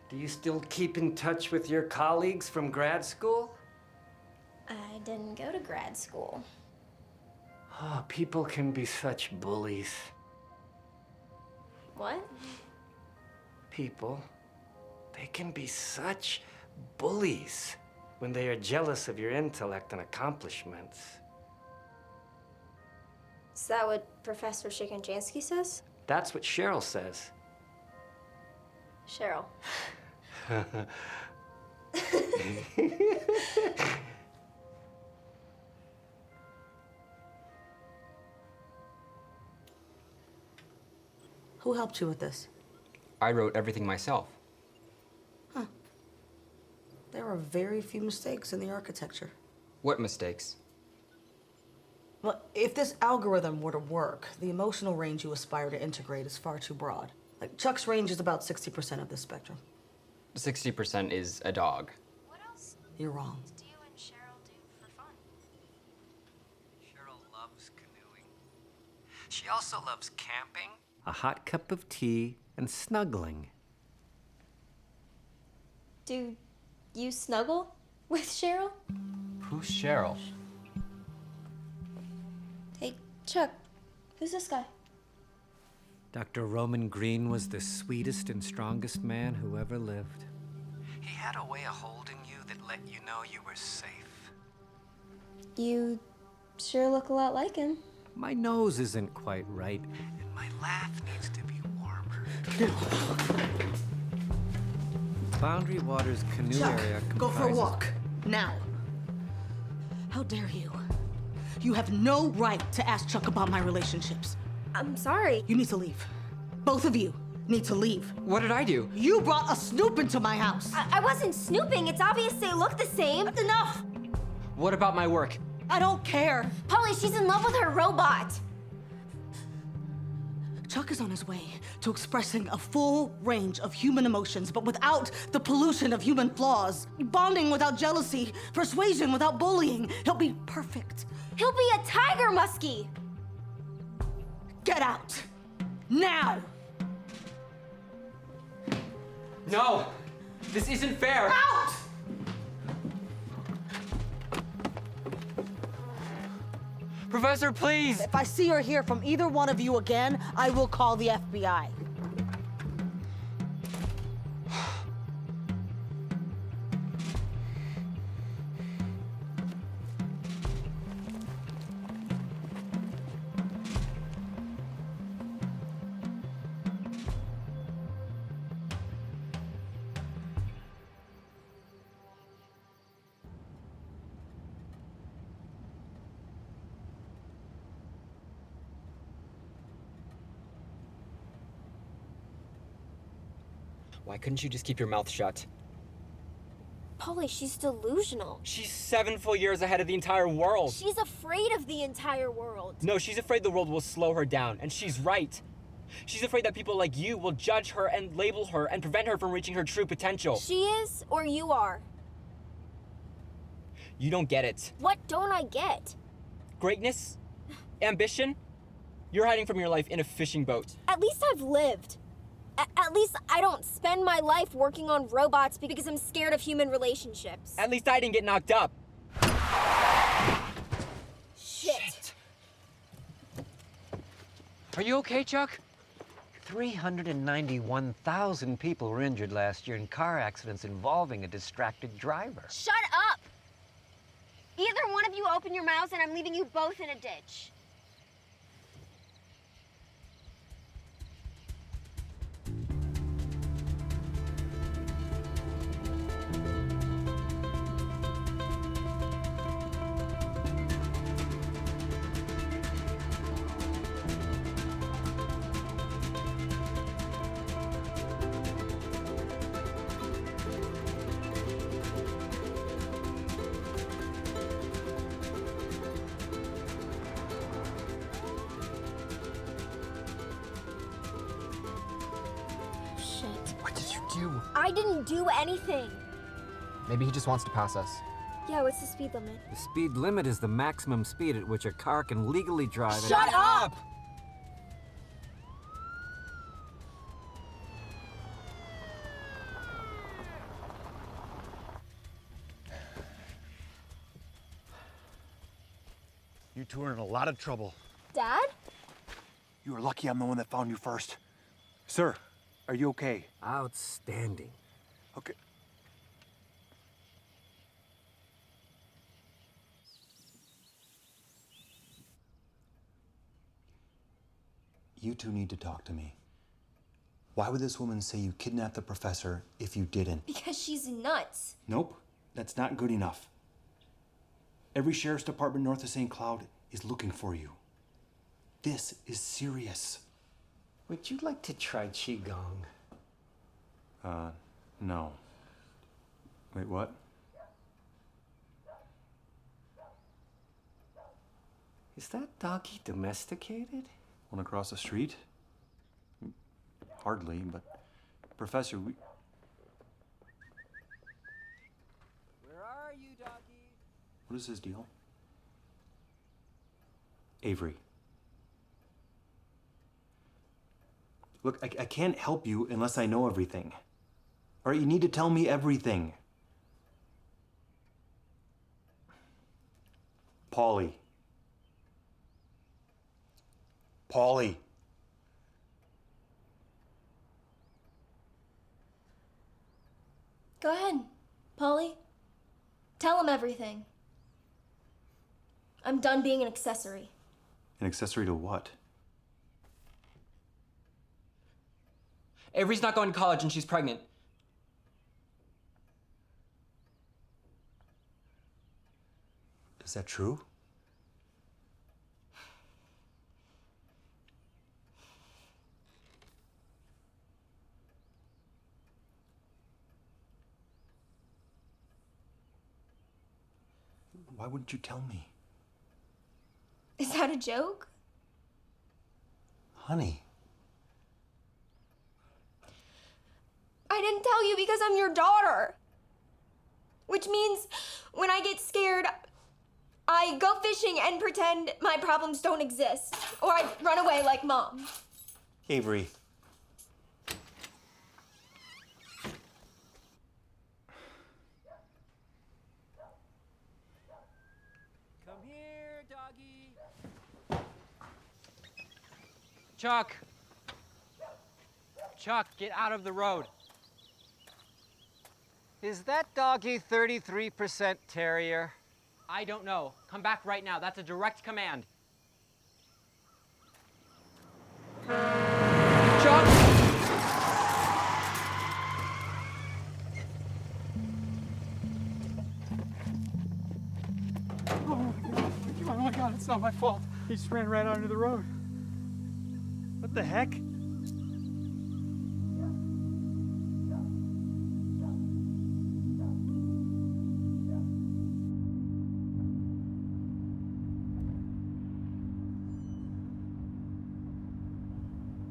Do you still keep in touch with your colleagues from grad school? I didn't go to grad school. Oh, people can be such bullies. What? People, they can be such bullies when they are jealous of your intellect and accomplishments. Is that what Professor Shikanjansky says? That's what Cheryl says. Cheryl. Who helped you with this? I wrote everything myself. Huh. There are very few mistakes in the architecture. What mistakes? Well, if this algorithm were to work, the emotional range you aspire to integrate is far too broad. Like, Chuck's range is about 60% of this spectrum. 60% is a dog. What else You're wrong. do you and Cheryl do for fun? Cheryl loves canoeing. She also loves camping, a hot cup of tea, and snuggling. Do you snuggle with Cheryl? Who's Cheryl? Hey, Chuck, who's this guy? Dr. Roman Green was the sweetest and strongest man who ever lived. He had a way of holding you that let you know you were safe. You sure look a lot like him. My nose isn't quite right, and my laugh needs to be warmer. Boundary Waters canoe Chuck, area comprises... go for a walk. Now. How dare you? You have no right to ask Chuck about my relationships. I'm sorry. You need to leave. Both of you need to leave. What did I do? You brought a snoop into my house. I wasn't snooping. It's obvious they look the same. That's enough. What about my work? I don't care. Polly, she's in love with her robot. Chuck is on his way to expressing a full range of human emotions, but without the pollution of human flaws. Bonding without jealousy, persuasion without bullying. He'll be perfect. He'll be a tiger muskie. Get out. Now. No! This isn't fair! Out! Professor, please! If I see or hear from either one of you again, I will call the FBI. Why couldn't you just keep your mouth shut? Polly, she's delusional. She's 7 full years ahead of the entire world. She's afraid of the entire world. No, she's afraid the world will slow her down, and she's right. She's afraid that people like you will judge her and label her and prevent her from reaching her true potential. She is, or you are? You don't get it. What don't I get? Greatness? Ambition? You're hiding from your life in a fishing boat. At least I've lived. At least I don't spend my life working on robots because I'm scared of human relationships. At least I didn't get knocked up. Shit. Are you okay, Chuck? 391,000 people were injured last year in car accidents involving a distracted driver. Shut up! Either one of you open your mouths and I'm leaving you both in a ditch. What did you do? I didn't do anything. Maybe he just wants to pass us. Yeah, what's the speed limit? The speed limit is the maximum speed at which a car can legally drive. Shut up! You two are in a lot of trouble. Dad? You are lucky I'm the one that found you first. Sir, are you okay? Outstanding. Okay. You two need to talk to me. Why would this woman say you kidnapped the professor if you didn't? Because she's nuts. Nope, that's not good enough. Every sheriff's department north of St. Cloud is looking for you. This is serious. Would you like to try Qigong? No. Wait, what? Is that doggy domesticated? One across the street? Hardly, but Professor, we... Where are you, doggy? What is his deal? Avery. Look, I can't help you unless I know everything. All right, you need to tell me everything. Paulie. Paulie. Go ahead, Polly. Tell him everything. I'm done being an accessory. An accessory to what? Avery's not going to college and she's pregnant. Is that true? Why wouldn't you tell me? Is that a joke? Honey. I didn't tell you because I'm your daughter. Which means when I get scared, I go fishing and pretend my problems don't exist. Or I run away like Mom. Avery. Come here, doggy. Chuck. Chuck, get out of the road. Is that doggy 33% terrier? I don't know. Come back right now. That's a direct command. Chuck! Oh my God, it's not my fault. He just ran right onto the road. What the heck?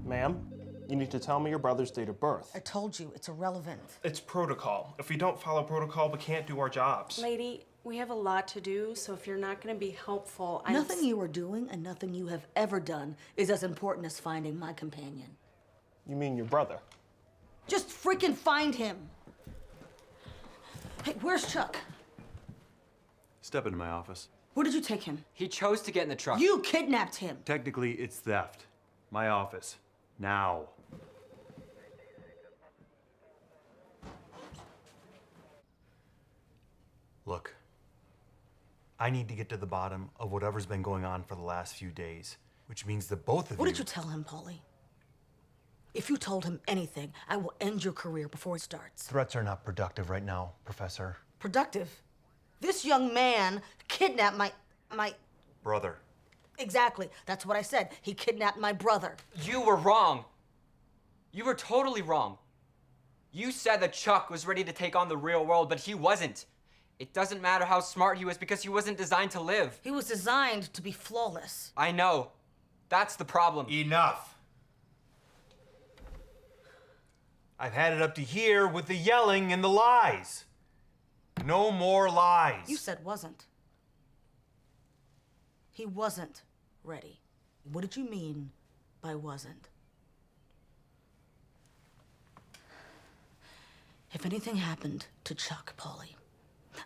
Ma'am, you need to tell me your brother's date of birth. I told you, it's irrelevant. It's protocol. If we don't follow protocol, we can't do our jobs. Lady, we have a lot to do, so if you're not going to be helpful, I'm... Nothing you are doing and nothing you have ever done is as important as finding my companion. You mean your brother? Just freaking find him. Hey, where's Chuck? Step into my office. Where did you take him? He chose to get in the truck. You kidnapped him. Technically, it's theft. My office. Now. Look, I need to get to the bottom of whatever's been going on for the last few days, which means that both of What did you tell him, Polly? If you told him anything, I will end your career before it starts. Threats are not productive right now, Professor. Productive? This young man kidnapped my... Brother. Exactly. That's what I said. He kidnapped my brother. You were wrong. You were totally wrong. You said that Chuck was ready to take on the real world, but he wasn't. It doesn't matter how smart he was because he wasn't designed to live. He was designed to be flawless. I know. That's the problem. Enough. I've had it up to here with the yelling and the lies. No more lies. You said wasn't. He wasn't ready. What did you mean by wasn't? If anything happened to Chuck, Polly,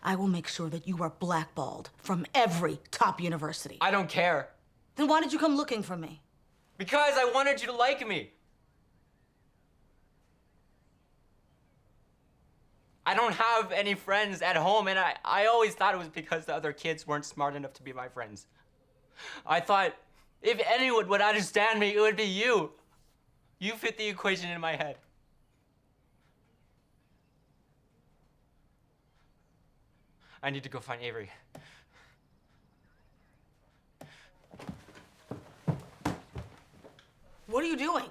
I will make sure that you are blackballed from every top university. I don't care. Then why did you come looking for me? Because I wanted you to like me. I don't have any friends at home, and I always thought it was because the other kids weren't smart enough to be my friends. I thought if anyone would understand me, it would be you. You fit the equation in my head. I need to go find Avery. What are you doing?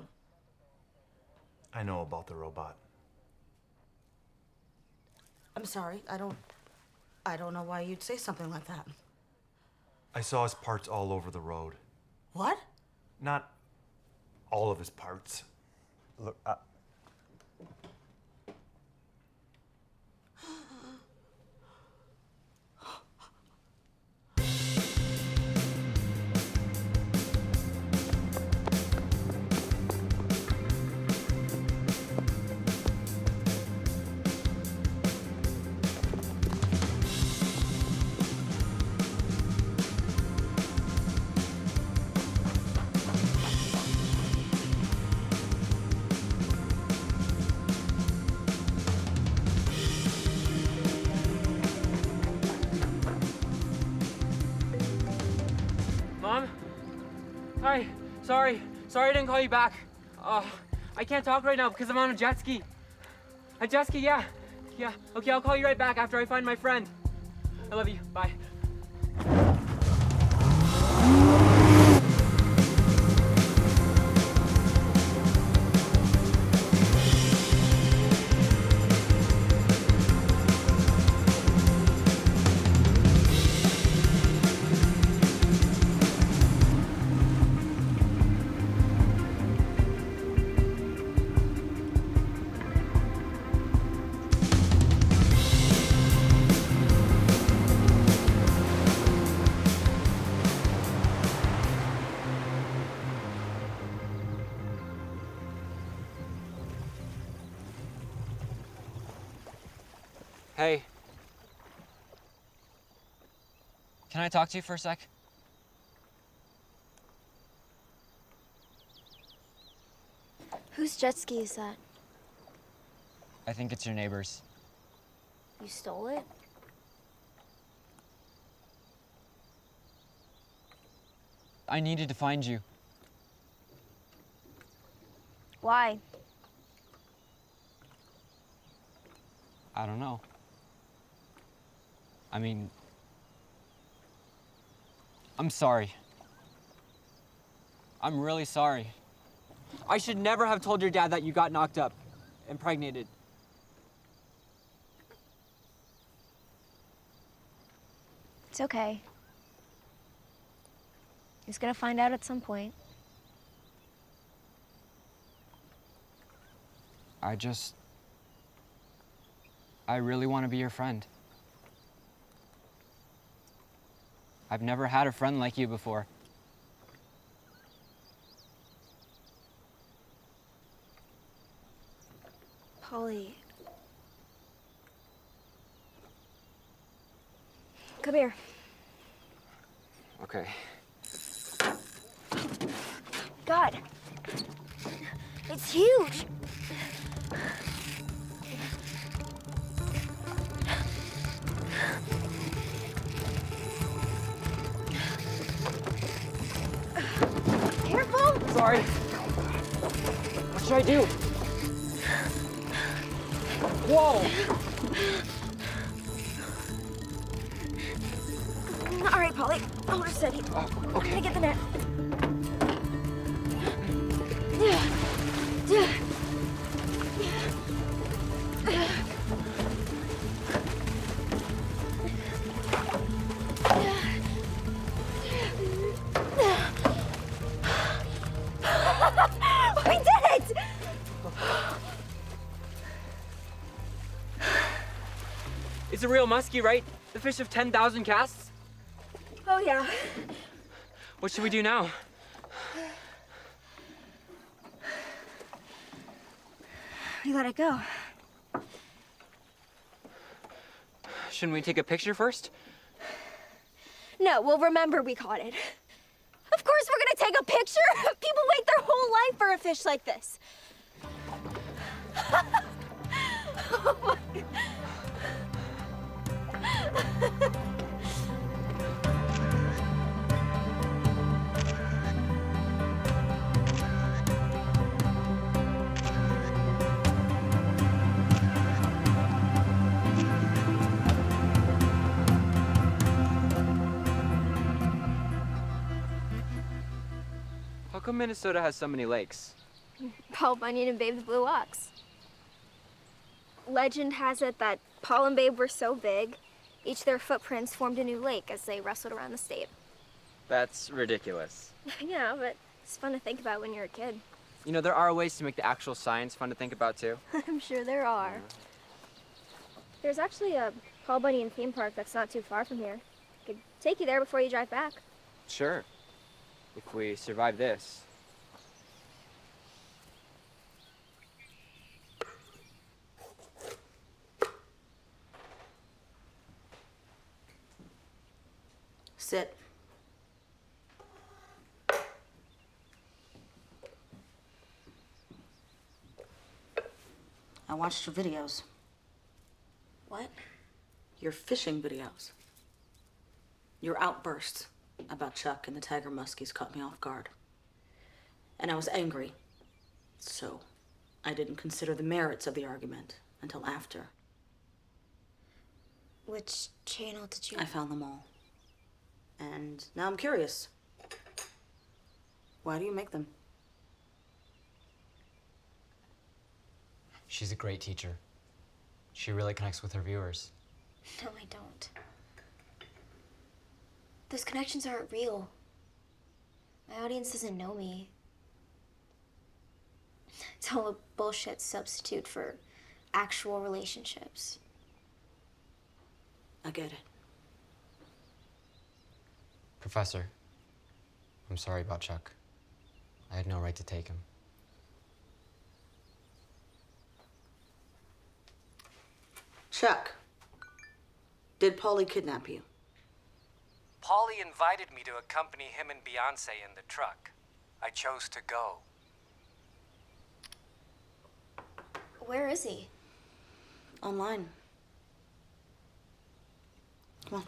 I know about the robot. I'm sorry, I don't know why you'd say something like that. I saw his parts all over the road. What? Not all of his parts. Look, Mom? Hi. Sorry I didn't call you back. I can't talk right now because I'm on a jet ski. A jet ski, yeah. Yeah, okay, I'll call you right back after I find my friend. I love you, bye. Hey. Can I talk to you for a sec? Whose jet ski is that? I think it's your neighbor's. You stole it? I needed to find you. Why? I don't know. I mean, I'm sorry. I'm really sorry. I should never have told your dad that you got knocked up, impregnated. It's okay. He's gonna find out at some point. I really want to be your friend. I've never had a friend like you before. Polly. Come here. Okay. God. It's huge. Careful. Sorry. What should I do? Whoa! All right, Polly. Hold her steady. I'm gonna get the net. We did it! It's a real muskie, right? The fish of 10,000 casts? Oh, yeah. What should we do now? You let it go. Shouldn't we take a picture first? No, we'll remember we caught it. Of course we're gonna take a picture! People wait their whole life for a fish like this. Oh my God. How come Minnesota has so many lakes? Paul Bunyan and Babe the Blue Ox. Legend has it that Paul and Babe were so big, each their footprints formed a new lake as they wrestled around the state. That's ridiculous. Yeah, but it's fun to think about when you're a kid. You know, there are ways to make the actual science fun to think about, too. I'm sure there are. There's actually a Paul Bunyan theme park that's not too far from here. Could take you there before you drive back. Sure. If we survive this. Sit. I watched your videos. What? Your fishing videos. Your outbursts about Chuck and the tiger muskies caught me off guard. And I was angry. So, I didn't consider the merits of the argument until after. Which channel did you... I found them all. And now I'm curious. Why do you make them? She's a great teacher. She really connects with her viewers. No, I don't. Those connections aren't real. My audience doesn't know me. It's all a bullshit substitute for actual relationships. I get it. Professor, I'm sorry about Chuck. I had no right to take him. Chuck Did Paulie kidnap you? Paulie invited me to accompany him and Beyonce in the truck. I chose to go. Where is he? Online. Come on.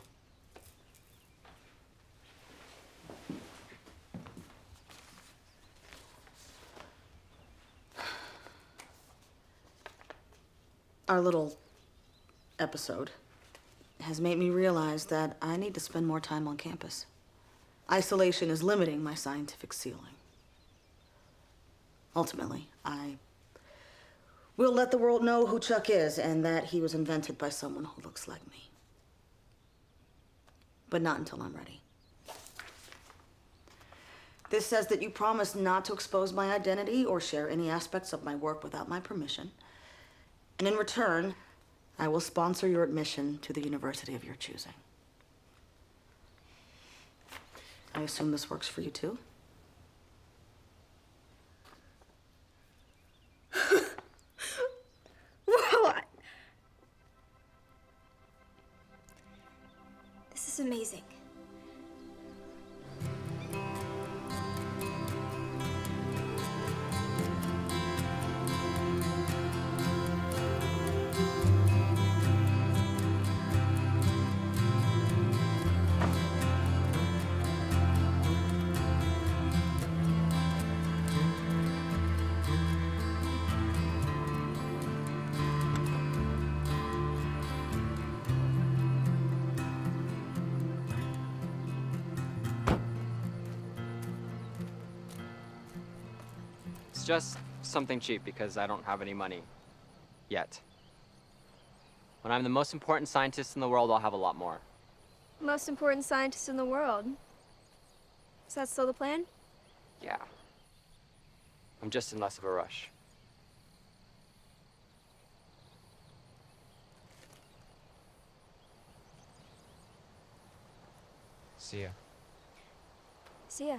Our little episode has made me realize that I need to spend more time on campus. Isolation is limiting my scientific ceiling. Ultimately, I will let the world know who Chuck is and that he was invented by someone who looks like me. But not until I'm ready. This says that you promise not to expose my identity or share any aspects of my work without my permission. And in return, I will sponsor your admission to the university of your choosing. I assume this works for you too? Whoa! This is amazing. It's just something cheap because I don't have any money. Yet. When I'm the most important scientist in the world, I'll have a lot more. Most important scientist in the world. Is that still the plan? Yeah. I'm just in less of a rush. See ya. See ya.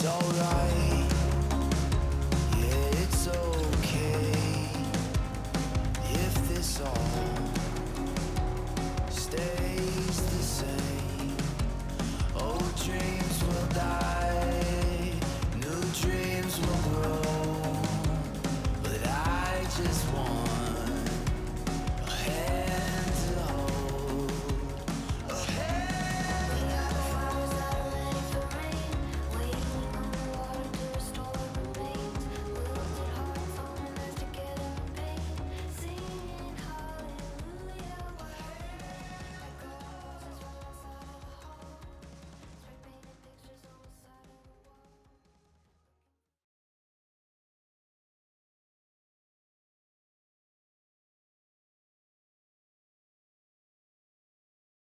so